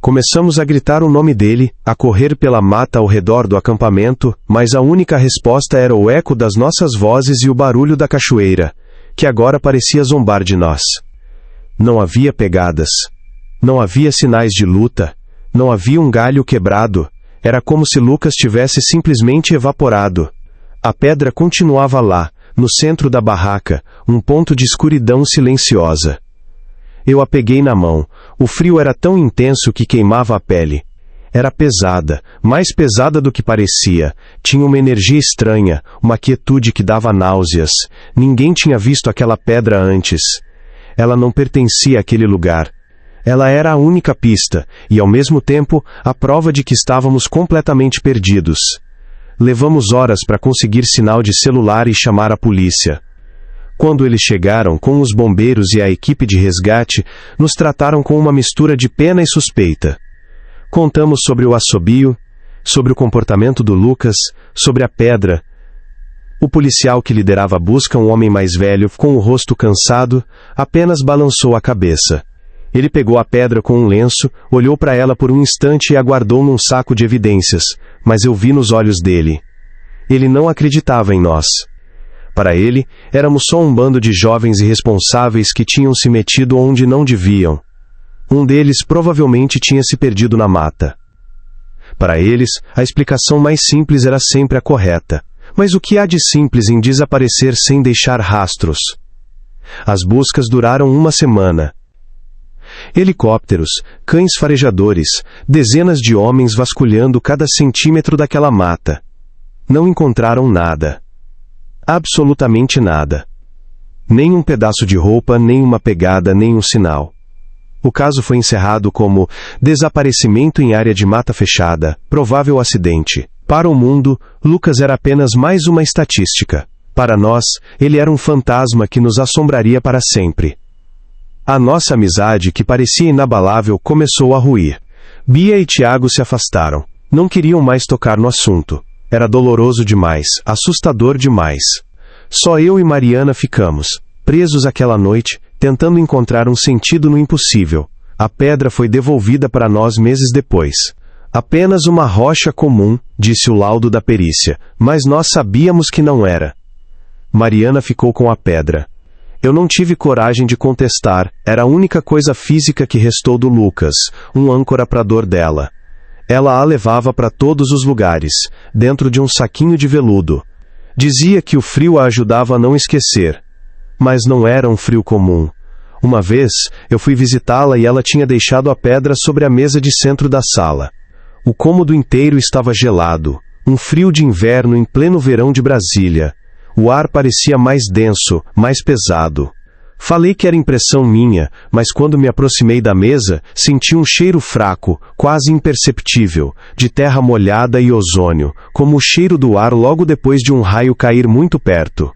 Começamos a gritar o nome dele, a correr pela mata ao redor do acampamento, mas a única resposta era o eco das nossas vozes e o barulho da cachoeira, que agora parecia zombar de nós. Não havia pegadas. Não havia sinais de luta. Não havia um galho quebrado. Era como se Lucas tivesse simplesmente evaporado. A pedra continuava lá, no centro da barraca, um ponto de escuridão silenciosa. Eu a peguei na mão. O frio era tão intenso que queimava a pele. Era pesada, mais pesada do que parecia. Tinha uma energia estranha, uma quietude que dava náuseas. Ninguém tinha visto aquela pedra antes. Ela não pertencia àquele lugar. Ela era a única pista, e ao mesmo tempo, a prova de que estávamos completamente perdidos. Levamos horas para conseguir sinal de celular e chamar a polícia. Quando eles chegaram com os bombeiros e a equipe de resgate, nos trataram com uma mistura de pena e suspeita. Contamos sobre o assobio, sobre o comportamento do Lucas, sobre a pedra. O policial que liderava a busca, um homem mais velho, com o rosto cansado, apenas balançou a cabeça. Ele pegou a pedra com um lenço, olhou para ela por um instante e a guardou num saco de evidências, mas eu vi nos olhos dele. Ele não acreditava em nós. Para ele, éramos só um bando de jovens irresponsáveis que tinham se metido onde não deviam. Um deles provavelmente tinha se perdido na mata. Para eles, a explicação mais simples era sempre a correta. Mas o que há de simples em desaparecer sem deixar rastros? As buscas duraram uma semana. Helicópteros, cães farejadores, dezenas de homens vasculhando cada centímetro daquela mata. Não encontraram nada. Absolutamente nada. Nem um pedaço de roupa, nem uma pegada, nem um sinal. O caso foi encerrado como desaparecimento em área de mata fechada, provável acidente. Para o mundo, Lucas era apenas mais uma estatística. Para nós, ele era um fantasma que nos assombraria para sempre. A nossa amizade, que parecia inabalável, começou a ruir. Bia e Tiago se afastaram. Não queriam mais tocar no assunto. Era doloroso demais, assustador demais. Só eu e Mariana ficamos, presos aquela noite, tentando encontrar um sentido no impossível. A pedra foi devolvida para nós meses depois. Apenas uma rocha comum, disse o laudo da perícia, mas nós sabíamos que não era. Mariana ficou com a pedra. Eu não tive coragem de contestar, era a única coisa física que restou do Lucas, um âncora para a dor dela. Ela a levava para todos os lugares, dentro de um saquinho de veludo. Dizia que o frio a ajudava a não esquecer. Mas não era um frio comum. Uma vez, eu fui visitá-la e ela tinha deixado a pedra sobre a mesa de centro da sala. O cômodo inteiro estava gelado, um frio de inverno em pleno verão de Brasília. O ar parecia mais denso, mais pesado. Falei que era impressão minha, mas quando me aproximei da mesa, senti um cheiro fraco, quase imperceptível, de terra molhada e ozônio, como o cheiro do ar logo depois de um raio cair muito perto.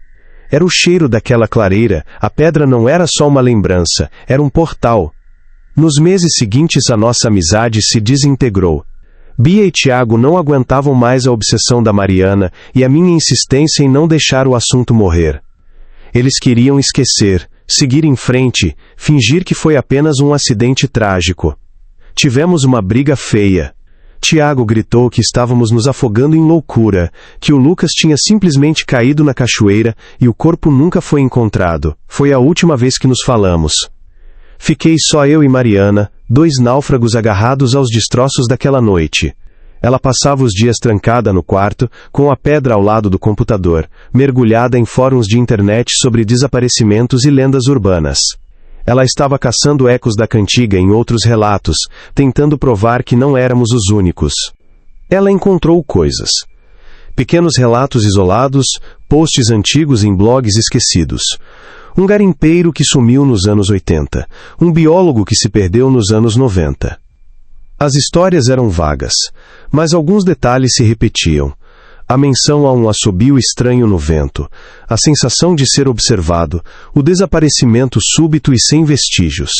Era o cheiro daquela clareira, a pedra não era só uma lembrança, era um portal. Nos meses seguintes a nossa amizade se desintegrou. Bia e Tiago não aguentavam mais a obsessão da Mariana e a minha insistência em não deixar o assunto morrer. Eles queriam esquecer, seguir em frente, fingir que foi apenas um acidente trágico. Tivemos uma briga feia. Tiago gritou que estávamos nos afogando em loucura, que o Lucas tinha simplesmente caído na cachoeira e o corpo nunca foi encontrado. Foi a última vez que nos falamos. Fiquei só eu e Mariana, dois náufragos agarrados aos destroços daquela noite. Ela passava os dias trancada no quarto, com a pedra ao lado do computador, mergulhada em fóruns de internet sobre desaparecimentos e lendas urbanas. Ela estava caçando ecos da cantiga em outros relatos, tentando provar que não éramos os únicos. Ela encontrou coisas. Pequenos relatos isolados, posts antigos em blogs esquecidos. Um garimpeiro que sumiu nos anos 80. Um biólogo que se perdeu nos anos 90. As histórias eram vagas, mas alguns detalhes se repetiam. A menção a um assobio estranho no vento, a sensação de ser observado, o desaparecimento súbito e sem vestígios.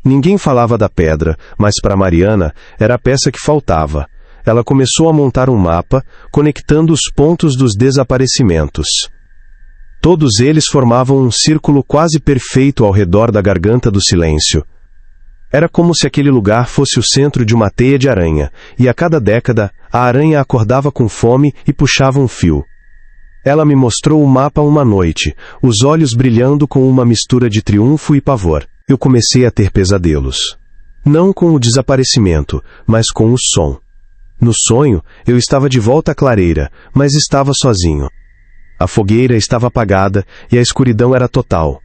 Ninguém falava da pedra, mas para Mariana era a peça que faltava. Ela começou a montar um mapa, conectando os pontos dos desaparecimentos. Todos eles formavam um círculo quase perfeito ao redor da Garganta do Silêncio. Era como se aquele lugar fosse o centro de uma teia de aranha, e a cada década, a aranha acordava com fome e puxava um fio. Ela me mostrou o mapa uma noite, os olhos brilhando com uma mistura de triunfo e pavor. Eu comecei a ter pesadelos. Não com o desaparecimento, mas com o som. No sonho, eu estava de volta à clareira, mas estava sozinho. A fogueira estava apagada e a escuridão era total.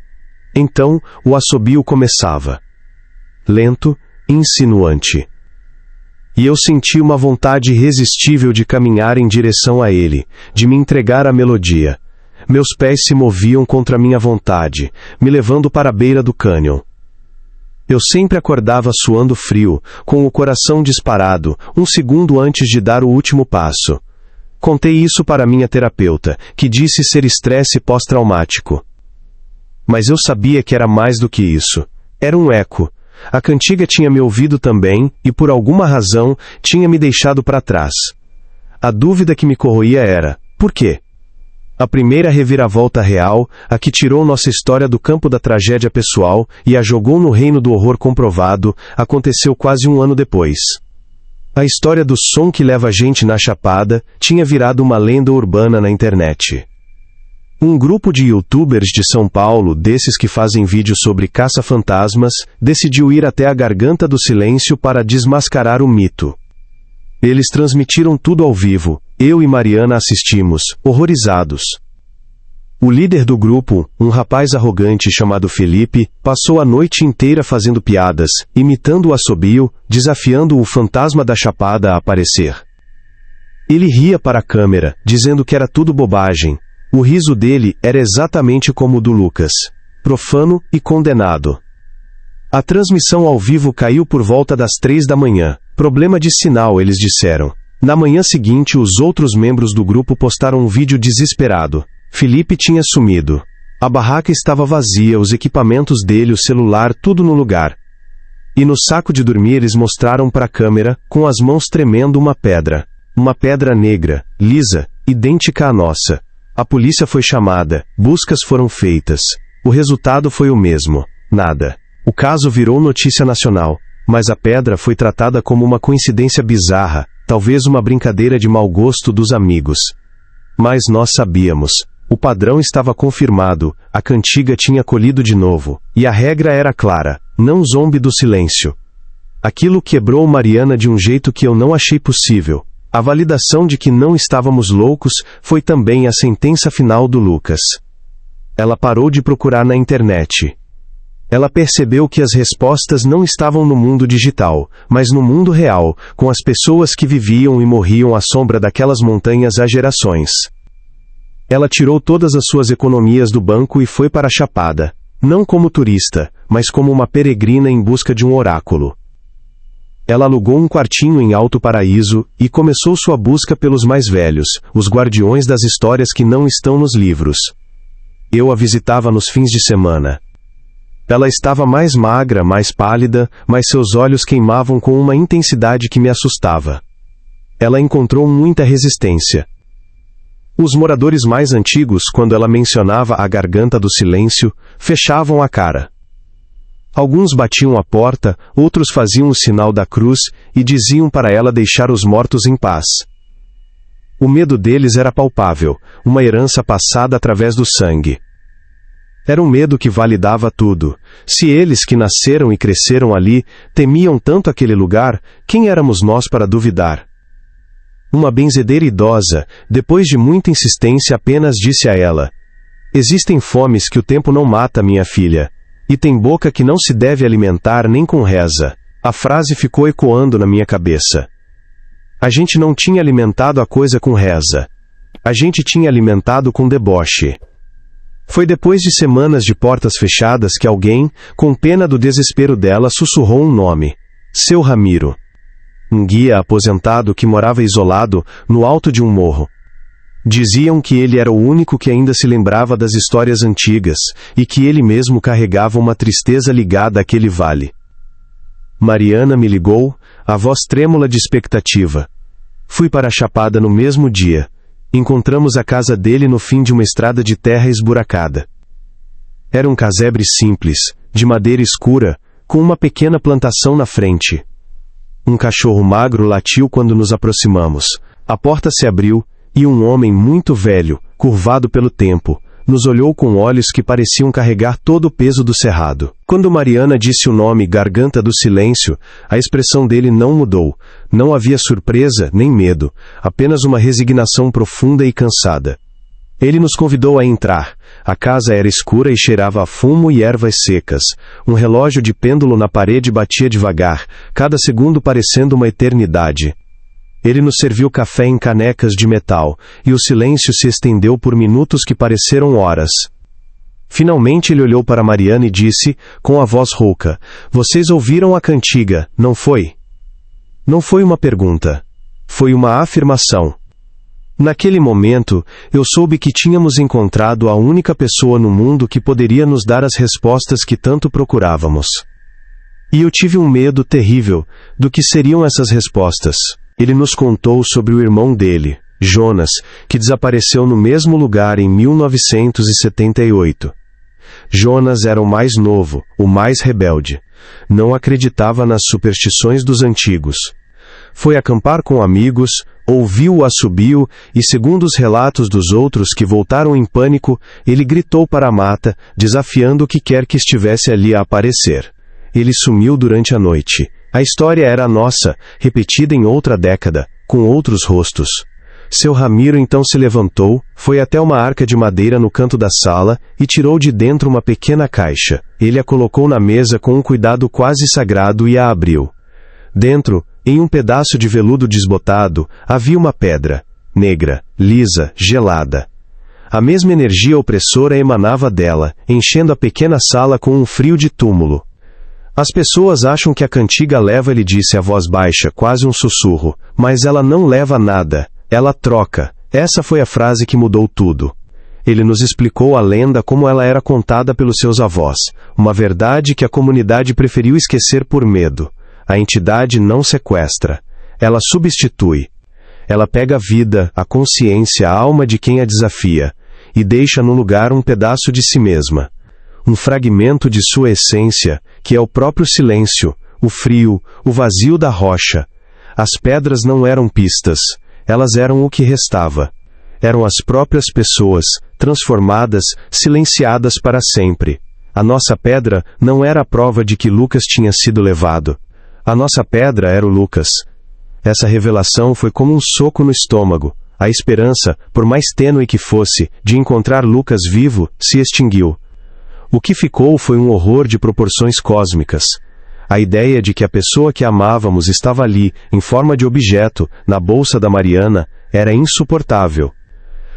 Então, o assobio começava. Lento, insinuante. E eu senti uma vontade irresistível de caminhar em direção a ele, de me entregar à melodia. Meus pés se moviam contra minha vontade, me levando para a beira do cânion. Eu sempre acordava suando frio, com o coração disparado, um segundo antes de dar o último passo. Contei isso para minha terapeuta, que disse ser estresse pós-traumático. Mas eu sabia que era mais do que isso. Era um eco. A cantiga tinha me ouvido também, e por alguma razão, tinha me deixado para trás. A dúvida que me corroía era, por quê? A primeira reviravolta real, a que tirou nossa história do campo da tragédia pessoal e a jogou no reino do horror comprovado, aconteceu quase um ano depois. A história do som que leva a gente na Chapada tinha virado uma lenda urbana na internet. Um grupo de youtubers de São Paulo, desses que fazem vídeos sobre caça-fantasmas, decidiu ir até a Garganta do Silêncio para desmascarar o mito. Eles transmitiram tudo ao vivo, eu e Mariana assistimos, horrorizados. O líder do grupo, um rapaz arrogante chamado Felipe, passou a noite inteira fazendo piadas, imitando o assobio, desafiando o fantasma da Chapada a aparecer. Ele ria para a câmera, dizendo que era tudo bobagem. O riso dele era exatamente como o do Lucas. Profano e condenado. A transmissão ao vivo caiu por volta das 3 da manhã. Problema de sinal, eles disseram. Na manhã seguinte, os outros membros do grupo postaram um vídeo desesperado. Felipe tinha sumido. A barraca estava vazia, os equipamentos dele, o celular, tudo no lugar. E no saco de dormir eles mostraram para a câmera, com as mãos tremendo, uma pedra. Uma pedra negra, lisa, idêntica à nossa. A polícia foi chamada, buscas foram feitas. O resultado foi o mesmo, nada. O caso virou notícia nacional, mas a pedra foi tratada como uma coincidência bizarra, talvez uma brincadeira de mau gosto dos amigos. Mas nós sabíamos. O padrão estava confirmado, a cantiga tinha colhido de novo, e a regra era clara, não zombe do silêncio. Aquilo quebrou Mariana de um jeito que eu não achei possível. A validação de que não estávamos loucos foi também a sentença final do Lucas. Ela parou de procurar na internet. Ela percebeu que as respostas não estavam no mundo digital, mas no mundo real, com as pessoas que viviam e morriam à sombra daquelas montanhas há gerações. Ela tirou todas as suas economias do banco e foi para a Chapada, não como turista, mas como uma peregrina em busca de um oráculo. Ela alugou um quartinho em Alto Paraíso e começou sua busca pelos mais velhos, os guardiões das histórias que não estão nos livros. Eu a visitava nos fins de semana. Ela estava mais magra, mais pálida, mas seus olhos queimavam com uma intensidade que me assustava. Ela encontrou muita resistência. Os moradores mais antigos, quando ela mencionava a Garganta do Silêncio, fechavam a cara. Alguns batiam a porta, outros faziam o sinal da cruz e diziam para ela deixar os mortos em paz. O medo deles era palpável, uma herança passada através do sangue. Era um medo que validava tudo. Se eles que nasceram e cresceram ali temiam tanto aquele lugar, quem éramos nós para duvidar? Uma benzedeira idosa, depois de muita insistência, apenas disse a ela: existem fomes que o tempo não mata, minha filha, e tem boca que não se deve alimentar nem com reza. A frase ficou ecoando na minha cabeça. A gente não tinha alimentado a coisa com reza. A gente tinha alimentado com deboche. Foi depois de semanas de portas fechadas que alguém, com pena do desespero dela, sussurrou um nome: Seu Ramiro. Um guia aposentado que morava isolado, no alto de um morro. Diziam que ele era o único que ainda se lembrava das histórias antigas, e que ele mesmo carregava uma tristeza ligada àquele vale. Mariana me ligou, a voz trêmula de expectativa. Fui para a Chapada no mesmo dia. Encontramos a casa dele no fim de uma estrada de terra esburacada. Era um casebre simples, de madeira escura, com uma pequena plantação na frente. Um cachorro magro latiu quando nos aproximamos. A porta se abriu, e um homem muito velho, curvado pelo tempo, nos olhou com olhos que pareciam carregar todo o peso do cerrado. Quando Mariana disse o nome Garganta do Silêncio, a expressão dele não mudou. Não havia surpresa nem medo, apenas uma resignação profunda e cansada. Ele nos convidou a entrar. A casa era escura e cheirava a fumo e ervas secas. Um relógio de pêndulo na parede batia devagar, cada segundo parecendo uma eternidade. Ele nos serviu café em canecas de metal, e o silêncio se estendeu por minutos que pareceram horas. Finalmente ele olhou para Mariana e disse, com a voz rouca: vocês ouviram a cantiga, não foi? Não foi uma pergunta. Foi uma afirmação. Naquele momento, eu soube que tínhamos encontrado a única pessoa no mundo que poderia nos dar as respostas que tanto procurávamos. E eu tive um medo terrível do que seriam essas respostas. Ele nos contou sobre o irmão dele, Jonas, que desapareceu no mesmo lugar em 1978. Jonas era o mais novo, o mais rebelde. Não acreditava nas superstições dos antigos. Foi acampar com amigos, ouviu o assobio e, segundo os relatos dos outros que voltaram em pânico, ele gritou para a mata, desafiando o que quer que estivesse ali a aparecer. Ele sumiu durante a noite. A história era a nossa, repetida em outra década, com outros rostos. Seu Ramiro então se levantou, foi até uma arca de madeira no canto da sala e tirou de dentro uma pequena caixa. Ele a colocou na mesa com um cuidado quase sagrado e a abriu. Dentro, em um pedaço de veludo desbotado, havia uma pedra, negra, lisa, gelada. A mesma energia opressora emanava dela, enchendo a pequena sala com um frio de túmulo. As pessoas acham que a cantiga leva, ele disse a voz baixa, quase um sussurro, mas ela não leva nada, ela troca. Essa foi a frase que mudou tudo. Ele nos explicou a lenda como ela era contada pelos seus avós, uma verdade que a comunidade preferiu esquecer por medo. A entidade não sequestra, ela substitui. Ela pega a vida, a consciência, a alma de quem a desafia, e deixa no lugar um pedaço de si mesma. Um fragmento de sua essência, que é o próprio silêncio, o frio, o vazio da rocha. As pedras não eram pistas, elas eram o que restava. Eram as próprias pessoas, transformadas, silenciadas para sempre. A nossa pedra não era a prova de que Lucas tinha sido levado. A nossa pedra era o Lucas. Essa revelação foi como um soco no estômago. A esperança, por mais tênue que fosse, de encontrar Lucas vivo, se extinguiu. O que ficou foi um horror de proporções cósmicas. A ideia de que a pessoa que amávamos estava ali, em forma de objeto, na bolsa da Mariana, era insuportável.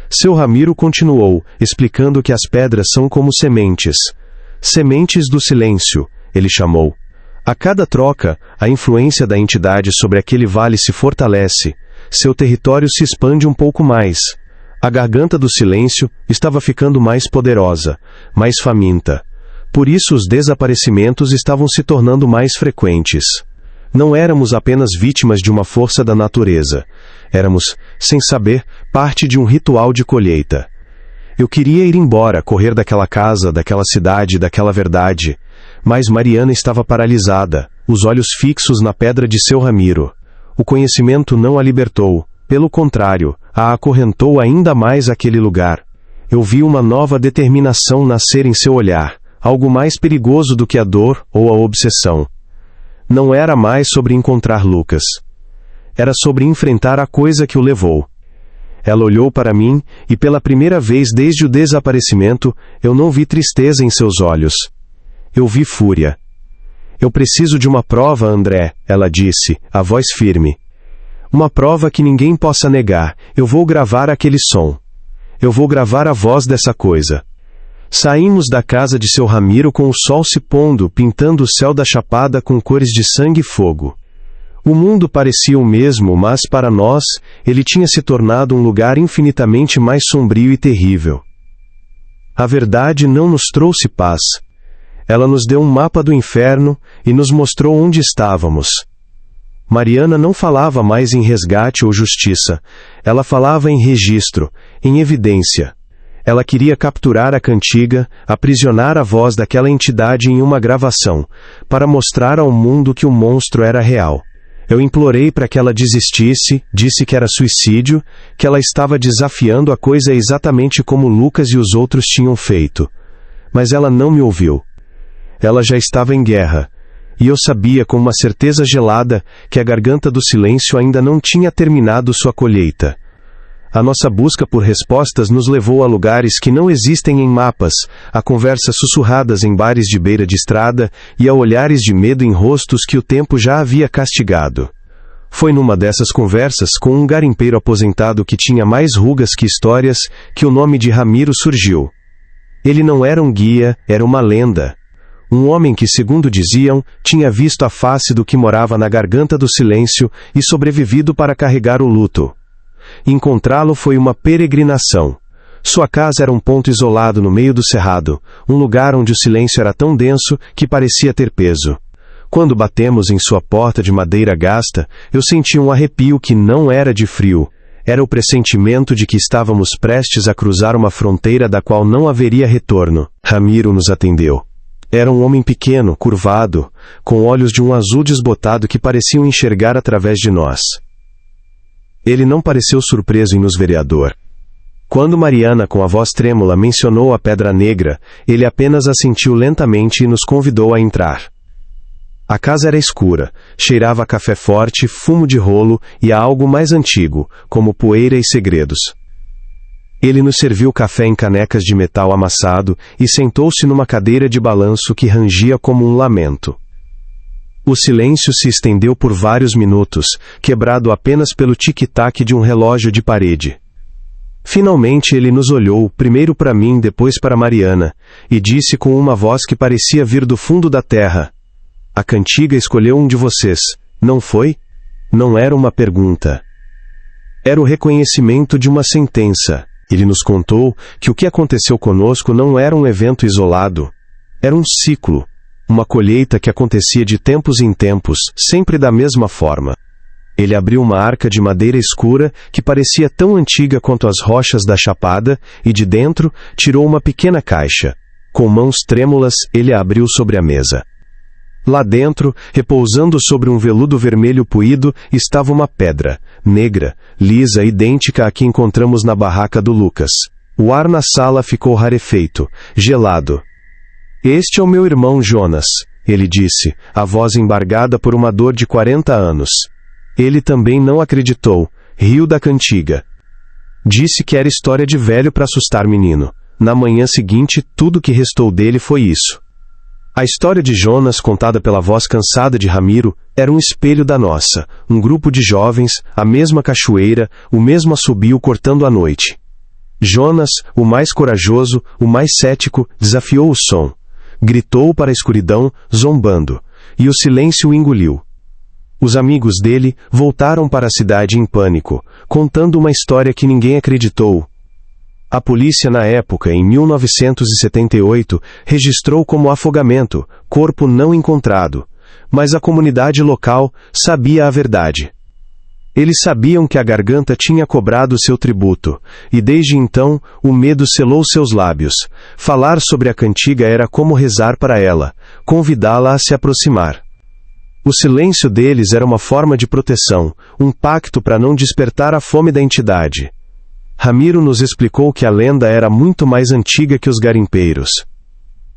Seu Ramiro continuou, explicando que as pedras são como sementes. Sementes do silêncio, ele chamou. A cada troca, a influência da entidade sobre aquele vale se fortalece. Seu território se expande um pouco mais. A garganta do silêncio estava ficando mais poderosa, mais faminta. Por isso os desaparecimentos estavam se tornando mais frequentes. Não éramos apenas vítimas de uma força da natureza. Éramos, sem saber, parte de um ritual de colheita. Eu queria ir embora, correr daquela casa, daquela cidade, daquela verdade. Mas Mariana estava paralisada, os olhos fixos na pedra de seu Ramiro. O conhecimento não a libertou, pelo contrário, a acorrentou ainda mais àquele lugar. Eu vi uma nova determinação nascer em seu olhar, algo mais perigoso do que a dor ou a obsessão. Não era mais sobre encontrar Lucas. Era sobre enfrentar a coisa que o levou. Ela olhou para mim, e pela primeira vez desde o desaparecimento, eu não vi tristeza em seus olhos. Eu vi fúria. Eu preciso de uma prova, André, ela disse, a voz firme. Uma prova que ninguém possa negar. Eu vou gravar aquele som. Eu vou gravar a voz dessa coisa. Saímos da casa de seu Ramiro com o sol se pondo, pintando o céu da chapada com cores de sangue e fogo. O mundo parecia o mesmo, mas para nós, ele tinha se tornado um lugar infinitamente mais sombrio e terrível. A verdade não nos trouxe paz. Ela nos deu um mapa do inferno e nos mostrou onde estávamos. Mariana não falava mais em resgate ou justiça. Ela falava em registro, em evidência. Ela queria capturar a cantiga, aprisionar a voz daquela entidade em uma gravação, para mostrar ao mundo que o monstro era real. Eu implorei para que ela desistisse, disse que era suicídio, que ela estava desafiando a coisa exatamente como Lucas e os outros tinham feito. Mas ela não me ouviu. Ela já estava em guerra, e eu sabia com uma certeza gelada que a garganta do silêncio ainda não tinha terminado sua colheita. A nossa busca por respostas nos levou a lugares que não existem em mapas, a conversas sussurradas em bares de beira de estrada e a olhares de medo em rostos que o tempo já havia castigado. Foi numa dessas conversas com um garimpeiro aposentado que tinha mais rugas que histórias que o nome de Ramiro surgiu. Ele não era um guia, era uma lenda. Um homem que, segundo diziam, tinha visto a face do que morava na garganta do silêncio e sobrevivido para carregar o luto. Encontrá-lo foi uma peregrinação. Sua casa era um ponto isolado no meio do cerrado, um lugar onde o silêncio era tão denso que parecia ter peso. Quando batemos em sua porta de madeira gasta, eu senti um arrepio que não era de frio. Era o pressentimento de que estávamos prestes a cruzar uma fronteira da qual não haveria retorno. Ramiro nos atendeu. Era um homem pequeno, curvado, com olhos de um azul desbotado que pareciam enxergar através de nós. Ele não pareceu surpreso em nos ver. Quando Mariana, com a voz trêmula, mencionou a Pedra Negra, ele apenas assentiu lentamente e nos convidou a entrar. A casa era escura, cheirava a café forte, fumo de rolo e a algo mais antigo, como poeira e segredos. Ele nos serviu café em canecas de metal amassado e sentou-se numa cadeira de balanço que rangia como um lamento. O silêncio se estendeu por vários minutos, quebrado apenas pelo tic-tac de um relógio de parede. Finalmente ele nos olhou, primeiro para mim, depois para Mariana, e disse com uma voz que parecia vir do fundo da terra: "A cantiga escolheu um de vocês, não foi?" Não era uma pergunta. Era o reconhecimento de uma sentença. Ele nos contou que o que aconteceu conosco não era um evento isolado. Era um ciclo. Uma colheita que acontecia de tempos em tempos, sempre da mesma forma. Ele abriu uma arca de madeira escura que parecia tão antiga quanto as rochas da chapada, e de dentro tirou uma pequena caixa. Com mãos trêmulas, ele a abriu sobre a mesa. Lá dentro, repousando sobre um veludo vermelho puído, estava uma pedra, negra, lisa, idêntica à que encontramos na barraca do Lucas. O ar na sala ficou rarefeito, gelado. "Este é o meu irmão Jonas", ele disse, a voz embargada por uma dor de 40 anos. Ele também não acreditou, riu da cantiga. Disse que era história de velho para assustar menino. Na manhã seguinte, tudo que restou dele foi isso. A história de Jonas, contada pela voz cansada de Ramiro, era um espelho da nossa, um grupo de jovens, a mesma cachoeira, o mesmo assobio cortando a noite. Jonas, o mais corajoso, o mais cético, desafiou o som. Gritou para a escuridão, zombando, e o silêncio o engoliu. Os amigos dele voltaram para a cidade em pânico, contando uma história que ninguém acreditou. A polícia na época, em 1978, registrou como afogamento, corpo não encontrado, mas a comunidade local sabia a verdade. Eles sabiam que a garganta tinha cobrado seu tributo, e desde então, o medo selou seus lábios. Falar sobre a cantiga era como rezar para ela, convidá-la a se aproximar. O silêncio deles era uma forma de proteção, um pacto para não despertar a fome da entidade. Ramiro nos explicou que a lenda era muito mais antiga que os garimpeiros.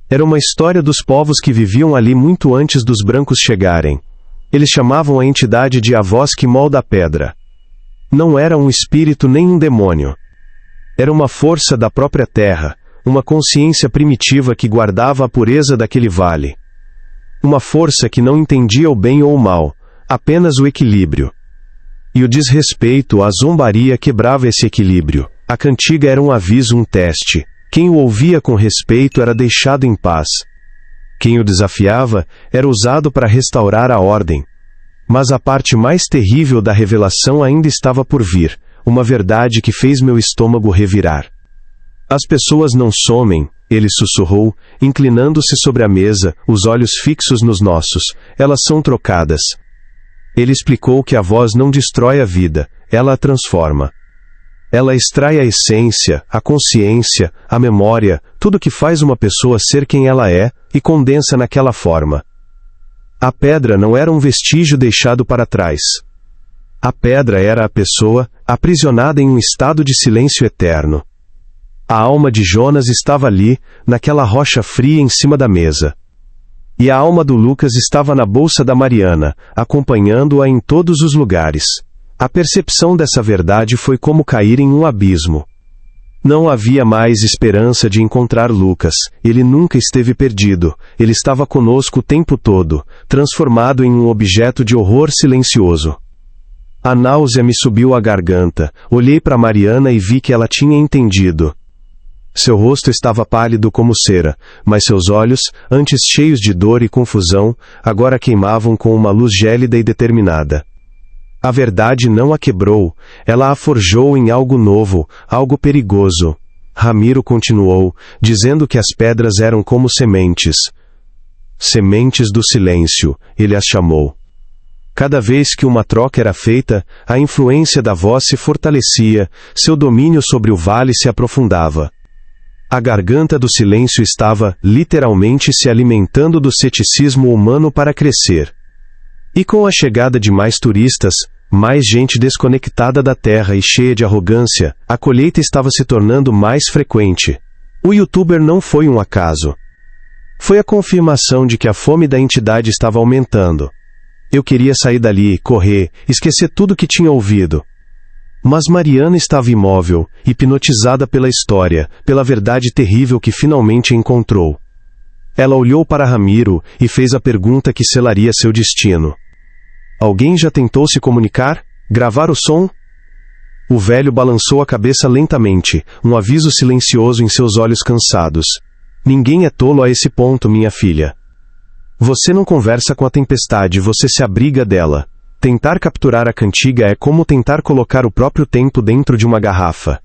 Era uma história dos povos que viviam ali muito antes dos brancos chegarem. Eles chamavam a entidade de a voz que molda a pedra. Não era um espírito nem um demônio. Era uma força da própria terra, uma consciência primitiva que guardava a pureza daquele vale. Uma força que não entendia o bem ou o mal, apenas o equilíbrio. E o desrespeito, a zombaria quebrava esse equilíbrio. A cantiga era um aviso, um teste. Quem o ouvia com respeito era deixado em paz. Quem o desafiava era usado para restaurar a ordem. Mas a parte mais terrível da revelação ainda estava por vir, uma verdade que fez meu estômago revirar. As pessoas não somem, ele sussurrou, inclinando-se sobre a mesa, os olhos fixos nos nossos, elas são trocadas. Ele explicou que a voz não destrói a vida, ela a transforma. Ela extrai a essência, a consciência, a memória, tudo que faz uma pessoa ser quem ela é, e condensa naquela forma. A pedra não era um vestígio deixado para trás. A pedra era a pessoa, aprisionada em um estado de silêncio eterno. A alma de Jonas estava ali, naquela rocha fria em cima da mesa. E a alma do Lucas estava na bolsa da Mariana, acompanhando-a em todos os lugares. A percepção dessa verdade foi como cair em um abismo. Não havia mais esperança de encontrar Lucas, ele nunca esteve perdido, ele estava conosco o tempo todo, transformado em um objeto de horror silencioso. A náusea me subiu à garganta, olhei para Mariana e vi que ela tinha entendido. Seu rosto estava pálido como cera, mas seus olhos, antes cheios de dor e confusão, agora queimavam com uma luz gélida e determinada. A verdade não a quebrou, ela a forjou em algo novo, algo perigoso. Ramiro continuou, dizendo que as pedras eram como sementes. Sementes do silêncio, ele as chamou. Cada vez que uma troca era feita, a influência da voz se fortalecia, seu domínio sobre o vale se aprofundava. A garganta do silêncio estava, literalmente, se alimentando do ceticismo humano para crescer. E com a chegada de mais turistas, mais gente desconectada da terra e cheia de arrogância, a colheita estava se tornando mais frequente. O youtuber não foi um acaso. Foi a confirmação de que a fome da entidade estava aumentando. Eu queria sair dali, correr, esquecer tudo que tinha ouvido. Mas Mariana estava imóvel, hipnotizada pela história, pela verdade terrível que finalmente encontrou. Ela olhou para Ramiro e fez a pergunta que selaria seu destino. Alguém já tentou se comunicar? Gravar o som? O velho balançou a cabeça lentamente, um aviso silencioso em seus olhos cansados. Ninguém é tolo a esse ponto, minha filha. Você não conversa com a tempestade, você se abriga dela. Tentar capturar a cantiga é como tentar colocar o próprio tempo dentro de uma garrafa.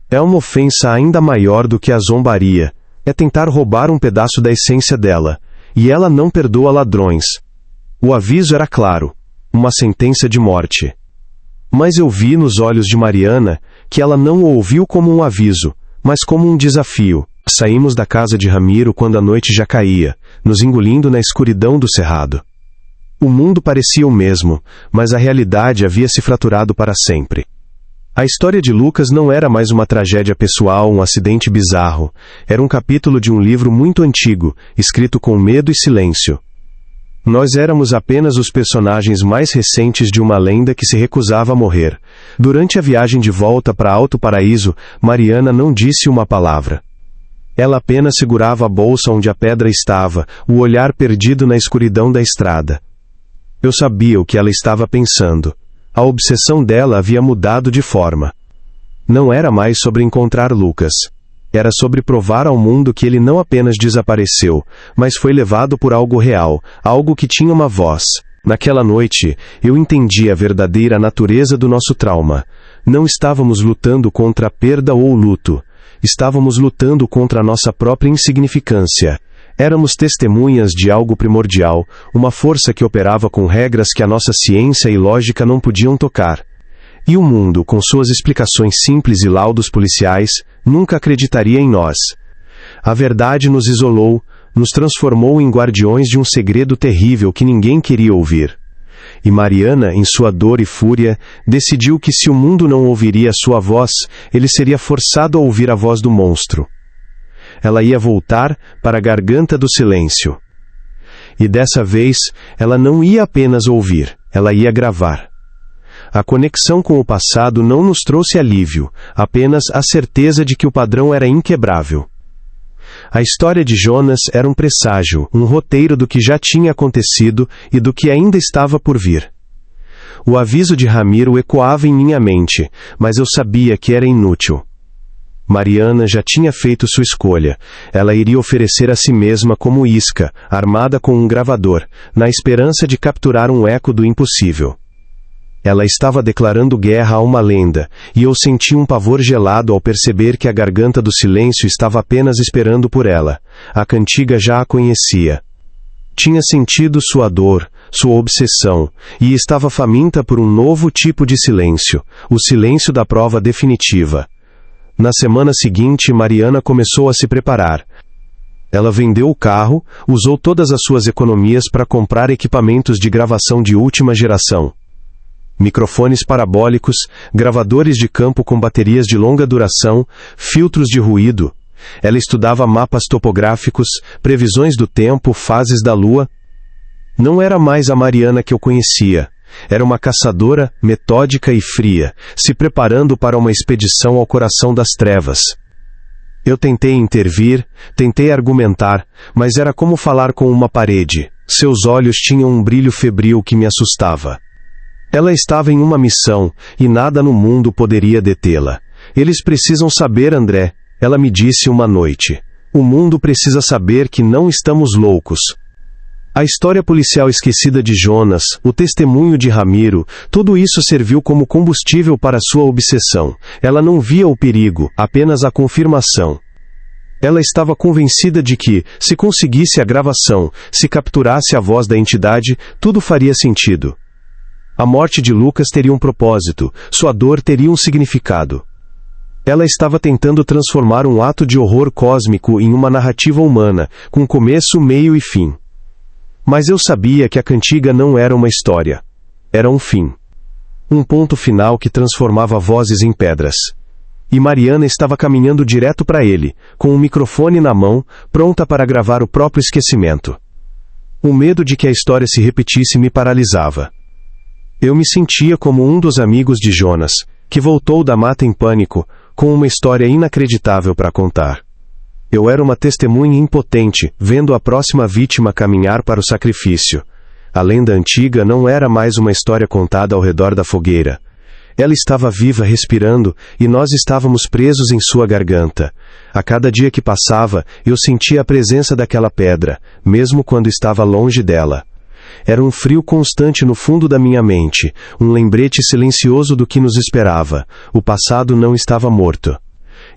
É uma ofensa ainda maior do que a zombaria. É tentar roubar um pedaço da essência dela. E ela não perdoa ladrões. O aviso era claro. Uma sentença de morte. Mas eu vi nos olhos de Mariana que ela não o ouviu como um aviso, mas como um desafio. Saímos da casa de Ramiro quando a noite já caía, nos engolindo na escuridão do cerrado. O mundo parecia o mesmo, mas a realidade havia se fraturado para sempre. A história de Lucas não era mais uma tragédia pessoal, um acidente bizarro. Era um capítulo de um livro muito antigo, escrito com medo e silêncio. Nós éramos apenas os personagens mais recentes de uma lenda que se recusava a morrer. Durante a viagem de volta para Alto Paraíso, Mariana não disse uma palavra. Ela apenas segurava a bolsa onde a pedra estava, o olhar perdido na escuridão da estrada. Eu sabia o que ela estava pensando. A obsessão dela havia mudado de forma. Não era mais sobre encontrar Lucas. Era sobre provar ao mundo que ele não apenas desapareceu, mas foi levado por algo real, algo que tinha uma voz. Naquela noite, eu entendi a verdadeira natureza do nosso trauma. Não estávamos lutando contra a perda ou o luto. Estávamos lutando contra a nossa própria insignificância. Éramos testemunhas de algo primordial, uma força que operava com regras que a nossa ciência e lógica não podiam tocar. E o mundo, com suas explicações simples e laudos policiais, nunca acreditaria em nós. A verdade nos isolou, nos transformou em guardiões de um segredo terrível que ninguém queria ouvir. E Mariana, em sua dor e fúria, decidiu que se o mundo não ouviria sua voz, ele seria forçado a ouvir a voz do monstro. Ela ia voltar para a garganta do silêncio. E dessa vez, ela não ia apenas ouvir, ela ia gravar. A conexão com o passado não nos trouxe alívio, apenas a certeza de que o padrão era inquebrável. A história de Jonas era um presságio, um roteiro do que já tinha acontecido e do que ainda estava por vir. O aviso de Ramiro ecoava em minha mente, mas eu sabia que era inútil. Mariana já tinha feito sua escolha. Ela iria oferecer a si mesma como isca, armada com um gravador, na esperança de capturar um eco do impossível. Ela estava declarando guerra a uma lenda, e eu senti um pavor gelado ao perceber que a garganta do silêncio estava apenas esperando por ela. A cantiga já a conhecia. Tinha sentido sua dor, sua obsessão, e estava faminta por um novo tipo de silêncio, o silêncio da prova definitiva. Na semana seguinte, Mariana começou a se preparar. Ela vendeu o carro, usou todas as suas economias para comprar equipamentos de gravação de última geração. Microfones parabólicos, gravadores de campo com baterias de longa duração, filtros de ruído. Ela estudava mapas topográficos, previsões do tempo, fases da lua. Não era mais a Mariana que eu conhecia. Era uma caçadora, metódica e fria, se preparando para uma expedição ao coração das trevas. Eu tentei intervir, tentei argumentar, mas era como falar com uma parede. Seus olhos tinham um brilho febril que me assustava. Ela estava em uma missão, e nada no mundo poderia detê-la. Eles precisam saber, André, ela me disse uma noite. O mundo precisa saber que não estamos loucos. A história policial esquecida de Jonas, o testemunho de Ramiro, tudo isso serviu como combustível para sua obsessão. Ela não via o perigo, apenas a confirmação. Ela estava convencida de que, se conseguisse a gravação, se capturasse a voz da entidade, tudo faria sentido. A morte de Lucas teria um propósito, sua dor teria um significado. Ela estava tentando transformar um ato de horror cósmico em uma narrativa humana, com começo, meio e fim. Mas eu sabia que a cantiga não era uma história. Era um fim. Um ponto final que transformava vozes em pedras. E Mariana estava caminhando direto para ele, com um microfone na mão, pronta para gravar o próprio esquecimento. O medo de que a história se repetisse me paralisava. Eu me sentia como um dos amigos de Jonas, que voltou da mata em pânico, com uma história inacreditável para contar. Eu era uma testemunha impotente, vendo a próxima vítima caminhar para o sacrifício. A lenda antiga não era mais uma história contada ao redor da fogueira. Ela estava viva, respirando, e nós estávamos presos em sua garganta. A cada dia que passava, eu sentia a presença daquela pedra, mesmo quando estava longe dela. Era um frio constante no fundo da minha mente, um lembrete silencioso do que nos esperava. O passado não estava morto.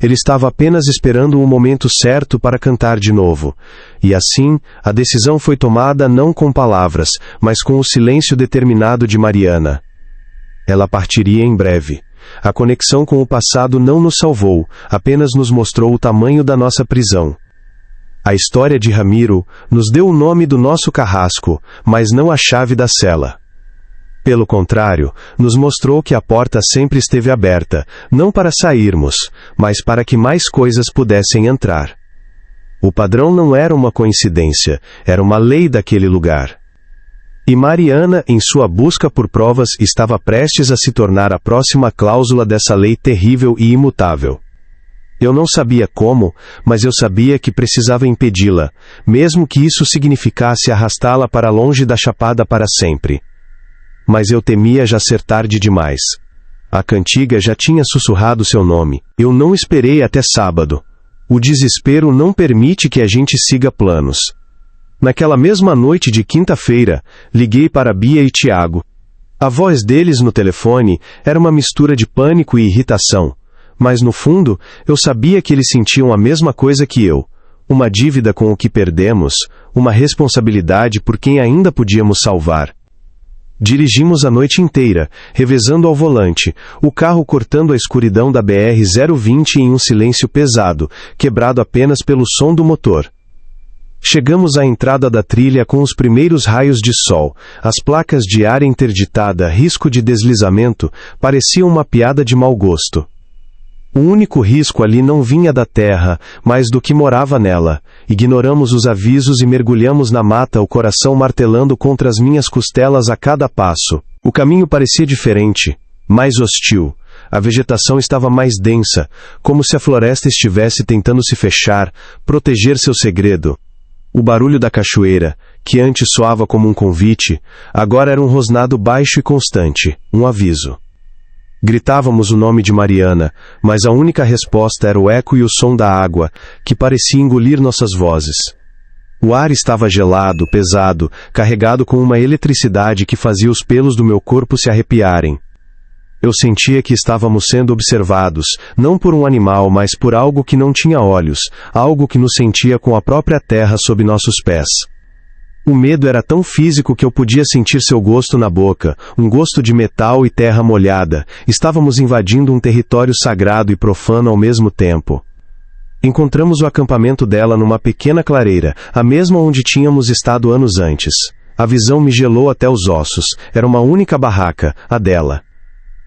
Ele estava apenas esperando um momento certo para cantar de novo. E assim, a decisão foi tomada não com palavras, mas com o silêncio determinado de Mariana. Ela partiria em breve. A conexão com o passado não nos salvou, apenas nos mostrou o tamanho da nossa prisão. A história de Ramiro nos deu o nome do nosso carrasco, mas não a chave da cela. Pelo contrário, nos mostrou que a porta sempre esteve aberta, não para sairmos, mas para que mais coisas pudessem entrar. O padrão não era uma coincidência, era uma lei daquele lugar. E Mariana, em sua busca por provas, estava prestes a se tornar a próxima cláusula dessa lei terrível e imutável. Eu não sabia como, mas eu sabia que precisava impedi-la, mesmo que isso significasse arrastá-la para longe da chapada para sempre. Mas eu temia já ser tarde demais. A cantiga já tinha sussurrado seu nome. Eu não esperei até sábado. O desespero não permite que a gente siga planos. Naquela mesma noite de quinta-feira, liguei para Bia e Tiago. A voz deles no telefone era uma mistura de pânico e irritação. Mas no fundo, eu sabia que eles sentiam a mesma coisa que eu. Uma dívida com o que perdemos, uma responsabilidade por quem ainda podíamos salvar. Dirigimos a noite inteira, revezando ao volante, o carro cortando a escuridão da BR-020 em um silêncio pesado, quebrado apenas pelo som do motor. Chegamos à entrada da trilha com os primeiros raios de sol, as placas de área interditada, risco de deslizamento, pareciam uma piada de mau gosto. O único risco ali não vinha da terra, mas do que morava nela. Ignoramos os avisos e mergulhamos na mata, o coração martelando contra as minhas costelas a cada passo. O caminho parecia diferente, mais hostil. A vegetação estava mais densa, como se a floresta estivesse tentando se fechar, proteger seu segredo. O barulho da cachoeira, que antes soava como um convite, agora era um rosnado baixo e constante, um aviso. Gritávamos o nome de Mariana, mas a única resposta era o eco e o som da água, que parecia engolir nossas vozes. O ar estava gelado, pesado, carregado com uma eletricidade que fazia os pelos do meu corpo se arrepiarem. Eu sentia que estávamos sendo observados, não por um animal, mas por algo que não tinha olhos, algo que nos sentia com a própria terra sob nossos pés. O medo era tão físico que eu podia sentir seu gosto na boca, um gosto de metal e terra molhada. Estávamos invadindo um território sagrado e profano ao mesmo tempo. Encontramos o acampamento dela numa pequena clareira, a mesma onde tínhamos estado anos antes. A visão me gelou até os ossos. Era uma única barraca, a dela.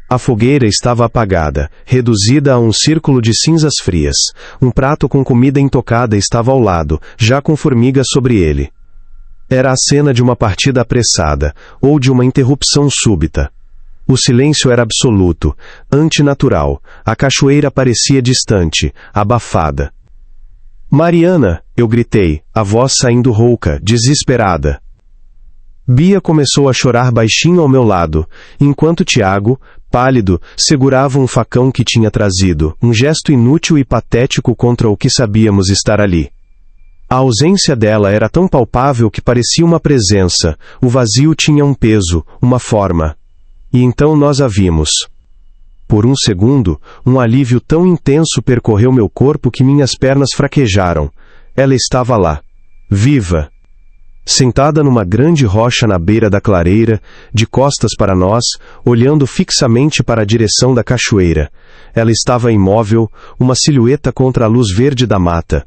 A fogueira estava apagada, reduzida a um círculo de cinzas frias. Um prato com comida intocada estava ao lado, já com formigas sobre ele. Era a cena de uma partida apressada, ou de uma interrupção súbita. O silêncio era absoluto, antinatural. A cachoeira parecia distante, abafada. "Mariana!" eu gritei, a voz saindo rouca, desesperada. Bia começou a chorar baixinho ao meu lado, enquanto Tiago, pálido, segurava um facão que tinha trazido, um gesto inútil e patético contra o que sabíamos estar ali. A ausência dela era tão palpável que parecia uma presença, o vazio tinha um peso, uma forma. E então nós a vimos. Por um segundo, um alívio tão intenso percorreu meu corpo que minhas pernas fraquejaram. Ela estava lá, viva. Sentada numa grande rocha na beira da clareira, de costas para nós, olhando fixamente para a direção da cachoeira. Ela estava imóvel, uma silhueta contra a luz verde da mata.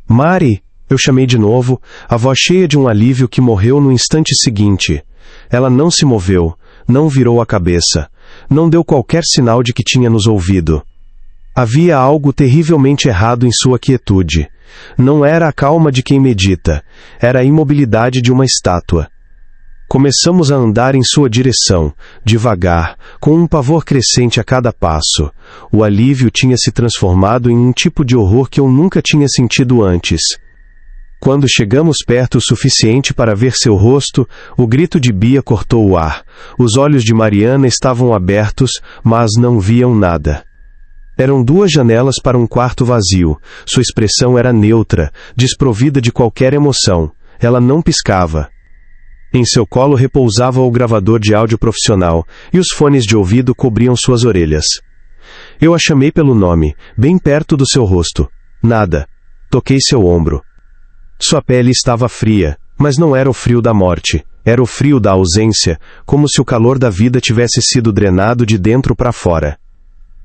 "Mari!" eu chamei de novo, a voz cheia de um alívio que morreu no instante seguinte. Ela não se moveu, não virou a cabeça, não deu qualquer sinal de que tinha nos ouvido. Havia algo terrivelmente errado em sua quietude. Não era a calma de quem medita, era a imobilidade de uma estátua. Começamos a andar em sua direção, devagar, com um pavor crescente a cada passo. O alívio tinha se transformado em um tipo de horror que eu nunca tinha sentido antes. Quando chegamos perto o suficiente para ver seu rosto, o grito de Bia cortou o ar. Os olhos de Mariana estavam abertos, mas não viam nada. Eram 2 janelas para um quarto vazio. Sua expressão era neutra, desprovida de qualquer emoção. Ela não piscava. Em seu colo repousava o gravador de áudio profissional, e os fones de ouvido cobriam suas orelhas. Eu a chamei pelo nome, bem perto do seu rosto. Nada. Toquei seu ombro. Sua pele estava fria, mas não era o frio da morte. Era o frio da ausência, como se o calor da vida tivesse sido drenado de dentro para fora.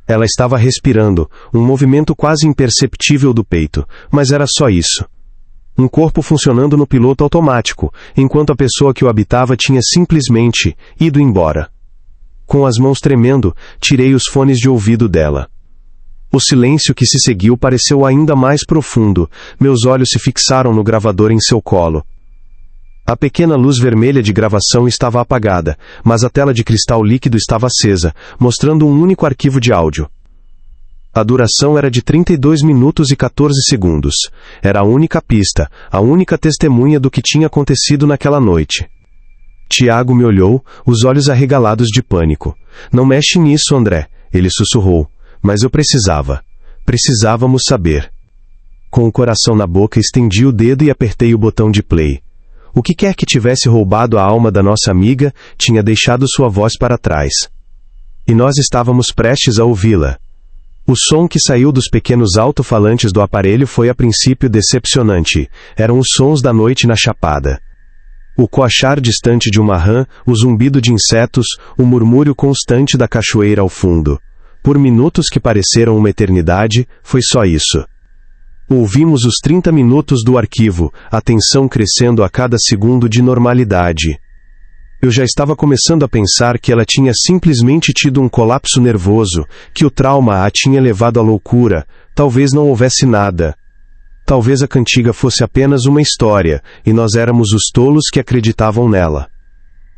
Ela estava respirando, um movimento quase imperceptível do peito, mas era só isso. Um corpo funcionando no piloto automático, enquanto a pessoa que o habitava tinha simplesmente ido embora. Com as mãos tremendo, tirei os fones de ouvido dela. O silêncio que se seguiu pareceu ainda mais profundo. Meus olhos se fixaram no gravador em seu colo. A pequena luz vermelha de gravação estava apagada, mas a tela de cristal líquido estava acesa, mostrando um único arquivo de áudio. A duração era de 32 minutos e 14 segundos. Era a única pista, a única testemunha do que tinha acontecido naquela noite. Tiago me olhou, os olhos arregalados de pânico. "Não mexe nisso, André", ele sussurrou. Mas eu precisava. Precisávamos saber. Com o coração na boca, estendi o dedo e apertei o botão de play. O que quer que tivesse roubado a alma da nossa amiga, tinha deixado sua voz para trás. E nós estávamos prestes a ouvi-la. O som que saiu dos pequenos alto-falantes do aparelho foi a princípio decepcionante. Eram os sons da noite na chapada. O coachar distante de uma rã, o zumbido de insetos, o murmúrio constante da cachoeira ao fundo. Por minutos que pareceram uma eternidade, foi só isso. Ouvimos os 30 minutos do arquivo, a tensão crescendo a cada segundo de normalidade. Eu já estava começando a pensar que ela tinha simplesmente tido um colapso nervoso, que o trauma a tinha levado à loucura, talvez não houvesse nada. Talvez a cantiga fosse apenas uma história, e nós éramos os tolos que acreditavam nela.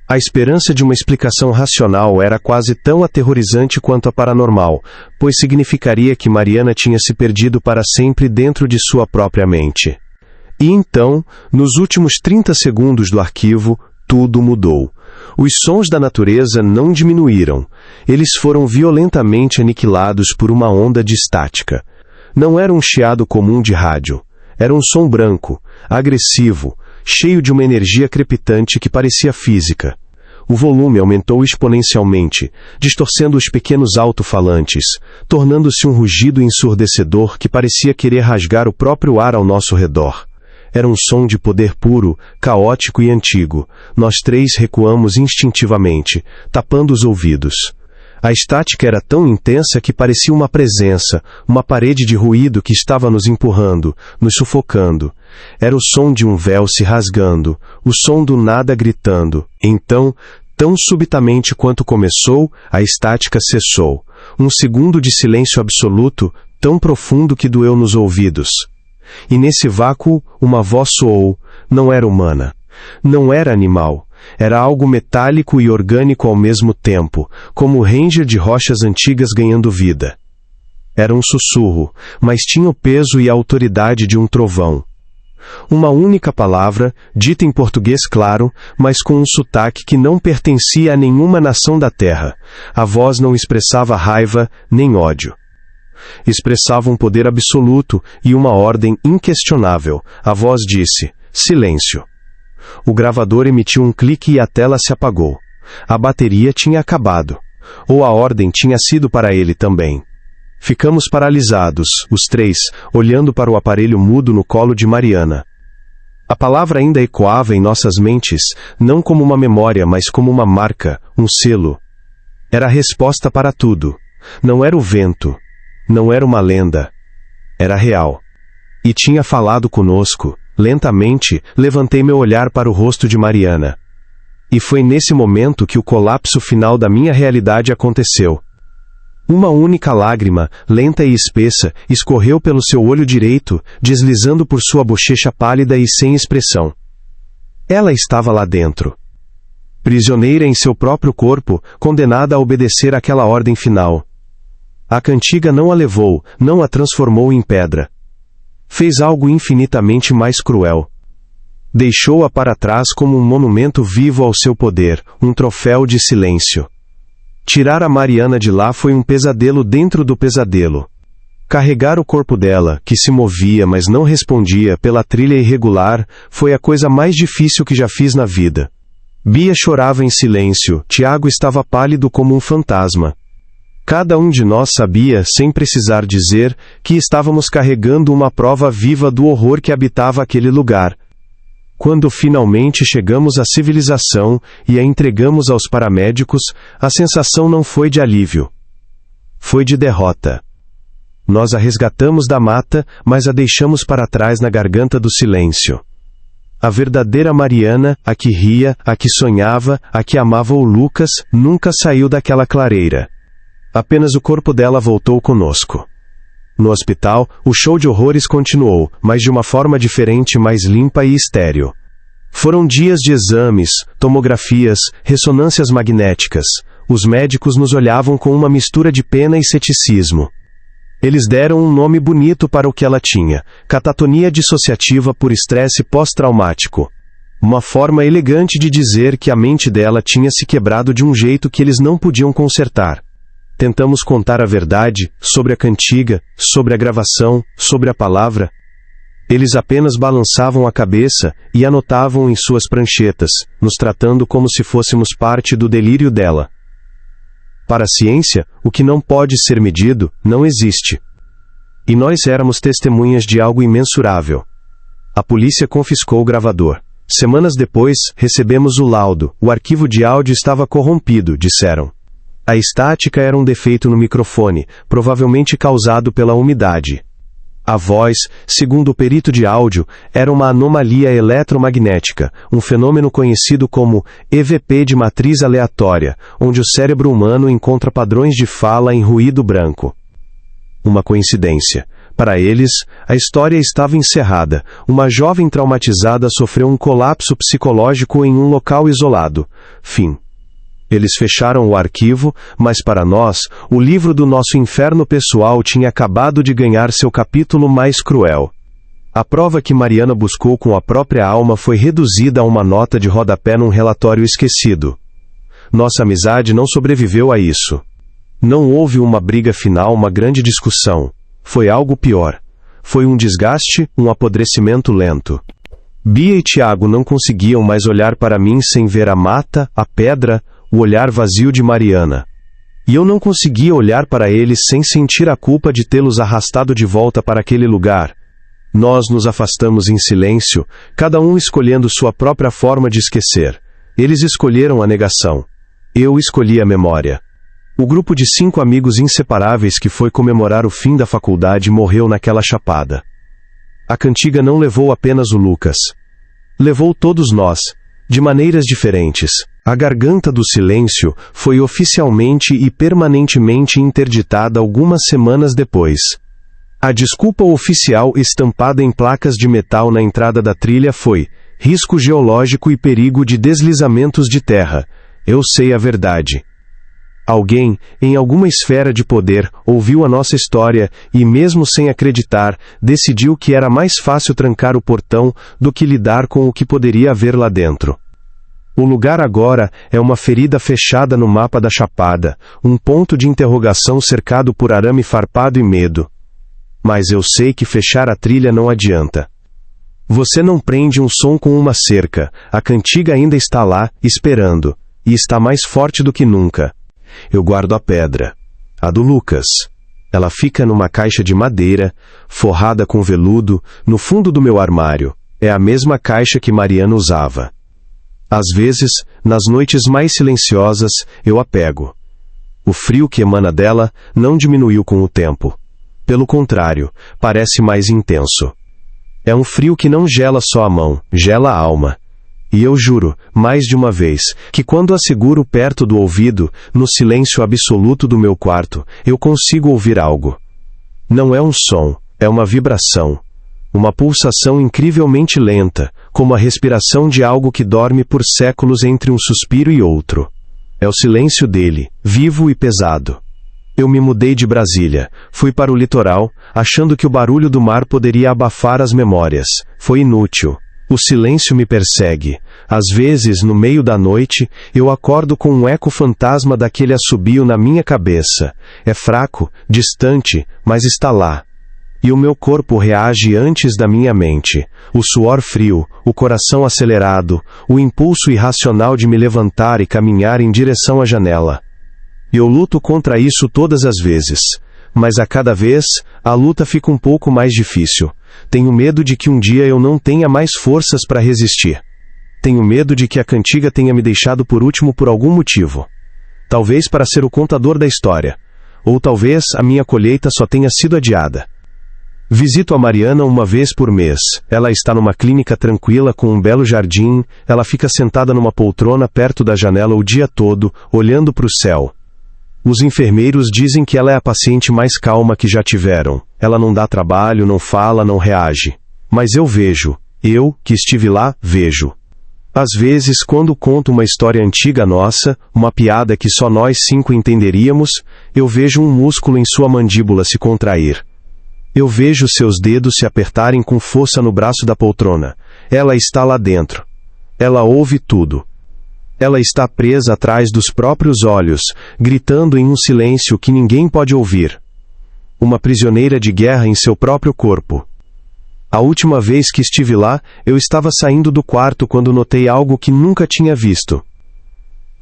A esperança de uma explicação racional era quase tão aterrorizante quanto a paranormal, pois significaria que Mariana tinha se perdido para sempre dentro de sua própria mente. E então, nos últimos 30 segundos do arquivo, tudo mudou. Os sons da natureza não diminuíram. Eles foram violentamente aniquilados por uma onda de estática. Não era um chiado comum de rádio. Era um som branco, agressivo, cheio de uma energia crepitante que parecia física. O volume aumentou exponencialmente, distorcendo os pequenos alto-falantes, tornando-se um rugido ensurdecedor que parecia querer rasgar o próprio ar ao nosso redor. Era um som de poder puro, caótico e antigo. Nós três recuamos instintivamente, tapando os ouvidos. A estática era tão intensa que parecia uma presença, uma parede de ruído que estava nos empurrando, nos sufocando. Era o som de um véu se rasgando, o som do nada gritando. Então, tão subitamente quanto começou, a estática cessou. Um segundo de silêncio absoluto, tão profundo que doeu nos ouvidos. E nesse vácuo, uma voz soou. Não era humana. Não era animal. Era algo metálico e orgânico ao mesmo tempo, como o ranger de rochas antigas ganhando vida. Era um sussurro, mas tinha o peso e a autoridade de um trovão. Uma única palavra, dita em português claro, mas com um sotaque que não pertencia a nenhuma nação da terra. A voz não expressava raiva nem ódio. Expressava um poder absoluto e uma ordem inquestionável. A voz disse: silêncio. O gravador emitiu um clique e a tela se apagou. A bateria tinha acabado. Ou a ordem tinha sido para ele também. Ficamos paralisados, os três, olhando para o aparelho mudo no colo de Mariana. A palavra ainda ecoava em nossas mentes, não como uma memória, mas como uma marca, um selo. Era a resposta para tudo. Não era o vento. Não era uma lenda. Era real. E tinha falado conosco. Lentamente, levantei meu olhar para o rosto de Mariana. E foi nesse momento que o colapso final da minha realidade aconteceu. Uma única lágrima, lenta e espessa, escorreu pelo seu olho direito, deslizando por sua bochecha pálida e sem expressão. Ela estava lá dentro. Prisioneira em seu próprio corpo, condenada a obedecer àquela ordem final. A cantiga não a levou, não a transformou em pedra. Fez algo infinitamente mais cruel. Deixou-a para trás como um monumento vivo ao seu poder, um troféu de silêncio. Tirar a Mariana de lá foi um pesadelo dentro do pesadelo. Carregar o corpo dela, que se movia mas não respondia pela trilha irregular, foi a coisa mais difícil que já fiz na vida. Bia chorava em silêncio, Tiago estava pálido como um fantasma. Cada um de nós sabia, sem precisar dizer, que estávamos carregando uma prova viva do horror que habitava aquele lugar. Quando finalmente chegamos à civilização e a entregamos aos paramédicos, a sensação não foi de alívio. Foi de derrota. Nós a resgatamos da mata, mas a deixamos para trás na garganta do silêncio. A verdadeira Mariana, a que ria, a que sonhava, a que amava o Lucas, nunca saiu daquela clareira. Apenas o corpo dela voltou conosco. No hospital, o show de horrores continuou, mas de uma forma diferente, mais limpa e estéril. Foram dias de exames, tomografias, ressonâncias magnéticas. Os médicos nos olhavam com uma mistura de pena e ceticismo. Eles deram um nome bonito para o que ela tinha: catatonia dissociativa por estresse pós-traumático. Uma forma elegante de dizer que a mente dela tinha se quebrado de um jeito que eles não podiam consertar. Tentamos contar a verdade, sobre a cantiga, sobre a gravação, sobre a palavra. Eles apenas balançavam a cabeça e anotavam em suas pranchetas, nos tratando como se fôssemos parte do delírio dela. Para a ciência, o que não pode ser medido, não existe. E nós éramos testemunhas de algo imensurável. A polícia confiscou o gravador. Semanas depois, recebemos o laudo. O arquivo de áudio estava corrompido, disseram. A estática era um defeito no microfone, provavelmente causado pela umidade. A voz, segundo o perito de áudio, era uma anomalia eletromagnética, um fenômeno conhecido como EVP de matriz aleatória, onde o cérebro humano encontra padrões de fala em ruído branco. Uma coincidência. Para eles, a história estava encerrada. Uma jovem traumatizada sofreu um colapso psicológico em um local isolado. Fim. Eles fecharam o arquivo, mas para nós, o livro do nosso inferno pessoal tinha acabado de ganhar seu capítulo mais cruel. A prova que Mariana buscou com a própria alma foi reduzida a uma nota de rodapé num relatório esquecido. Nossa amizade não sobreviveu a isso. Não houve uma briga final, uma grande discussão. Foi algo pior. Foi um desgaste, um apodrecimento lento. Bia e Tiago não conseguiam mais olhar para mim sem ver a mata, a pedra, o olhar vazio de Mariana. E eu não conseguia olhar para eles sem sentir a culpa de tê-los arrastado de volta para aquele lugar. Nós nos afastamos em silêncio, cada um escolhendo sua própria forma de esquecer. Eles escolheram a negação. Eu escolhi a memória. O grupo de 5 amigos inseparáveis que foi comemorar o fim da faculdade morreu naquela chapada. A cantiga não levou apenas o Lucas. Levou todos nós, de maneiras diferentes. A garganta do silêncio foi oficialmente e permanentemente interditada algumas semanas depois. A desculpa oficial estampada em placas de metal na entrada da trilha foi: risco geológico e perigo de deslizamentos de terra. Eu sei a verdade. Alguém, em alguma esfera de poder, ouviu a nossa história e, mesmo sem acreditar, decidiu que era mais fácil trancar o portão do que lidar com o que poderia haver lá dentro. O lugar agora é uma ferida fechada no mapa da Chapada, um ponto de interrogação cercado por arame farpado e medo. Mas eu sei que fechar a trilha não adianta. Você não prende um som com uma cerca, a cantiga ainda está lá, esperando, e está mais forte do que nunca. Eu guardo a pedra, a do Lucas. Ela fica numa caixa de madeira, forrada com veludo, no fundo do meu armário. É a mesma caixa que Mariana usava. Às vezes, nas noites mais silenciosas, eu a pego. O frio que emana dela não diminuiu com o tempo. Pelo contrário, parece mais intenso. É um frio que não gela só a mão, gela a alma. E eu juro, mais de uma vez, que quando a seguro perto do ouvido, no silêncio absoluto do meu quarto, eu consigo ouvir algo. Não é um som, é uma vibração. Uma pulsação incrivelmente lenta, como a respiração de algo que dorme por séculos entre um suspiro e outro. É o silêncio dele, vivo e pesado. Eu me mudei de Brasília, fui para o litoral, achando que o barulho do mar poderia abafar as memórias. Foi inútil. O silêncio me persegue. Às vezes, no meio da noite, eu acordo com um eco fantasma daquele assobio na minha cabeça. É fraco, distante, mas está lá. E o meu corpo reage antes da minha mente. O suor frio, o coração acelerado, o impulso irracional de me levantar e caminhar em direção à janela. Eu luto contra isso todas as vezes. Mas a cada vez, a luta fica um pouco mais difícil. Tenho medo de que um dia eu não tenha mais forças para resistir. Tenho medo de que a cantiga tenha me deixado por último por algum motivo. Talvez para ser o contador da história. Ou talvez a minha colheita só tenha sido adiada. Visito a Mariana uma vez por mês. Ela está numa clínica tranquila com um belo jardim. Ela fica sentada numa poltrona perto da janela o dia todo, olhando para o céu. Os enfermeiros dizem que ela é a paciente mais calma que já tiveram. Ela não dá trabalho, não fala, não reage. Mas eu vejo. Eu, que estive lá, vejo. Às vezes, quando conto uma história antiga nossa, uma piada que só nós 5 entenderíamos, eu vejo um músculo em sua mandíbula se contrair. Eu vejo seus dedos se apertarem com força no braço da poltrona. Ela está lá dentro. Ela ouve tudo. Ela está presa atrás dos próprios olhos, gritando em um silêncio que ninguém pode ouvir. Uma prisioneira de guerra em seu próprio corpo. A última vez que estive lá, eu estava saindo do quarto quando notei algo que nunca tinha visto.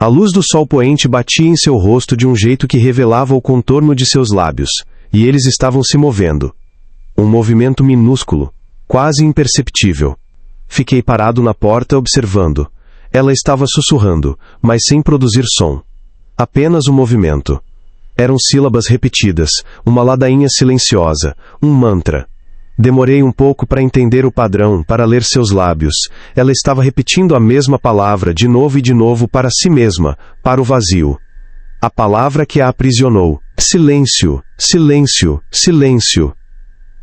A luz do sol poente batia em seu rosto de um jeito que revelava o contorno de seus lábios, e eles estavam se movendo. Um movimento minúsculo, quase imperceptível. Fiquei parado na porta observando. Ela estava sussurrando, mas sem produzir som. Apenas um movimento. Eram sílabas repetidas, uma ladainha silenciosa, um mantra. Demorei um pouco para entender o padrão, para ler seus lábios. Ela estava repetindo a mesma palavra de novo e de novo para si mesma, para o vazio. A palavra que a aprisionou. Silêncio, silêncio, silêncio.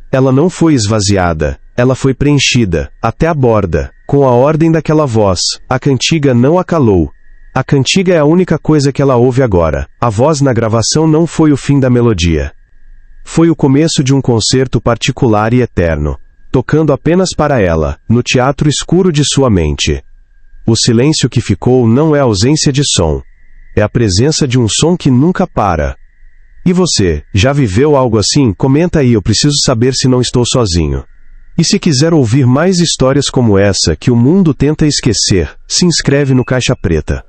Ela não foi esvaziada, ela foi preenchida, até a borda, com a ordem daquela voz. A cantiga não a calou. A cantiga é a única coisa que ela ouve agora. A voz na gravação não foi o fim da melodia. Foi o começo de um concerto particular e eterno, tocando apenas para ela, no teatro escuro de sua mente. O silêncio que ficou não é a ausência de som. É a presença de um som que nunca para. E você, já viveu algo assim? Comenta aí, eu preciso saber se não estou sozinho. E se quiser ouvir mais histórias como essa que o mundo tenta esquecer, se inscreve no Caixa Preta.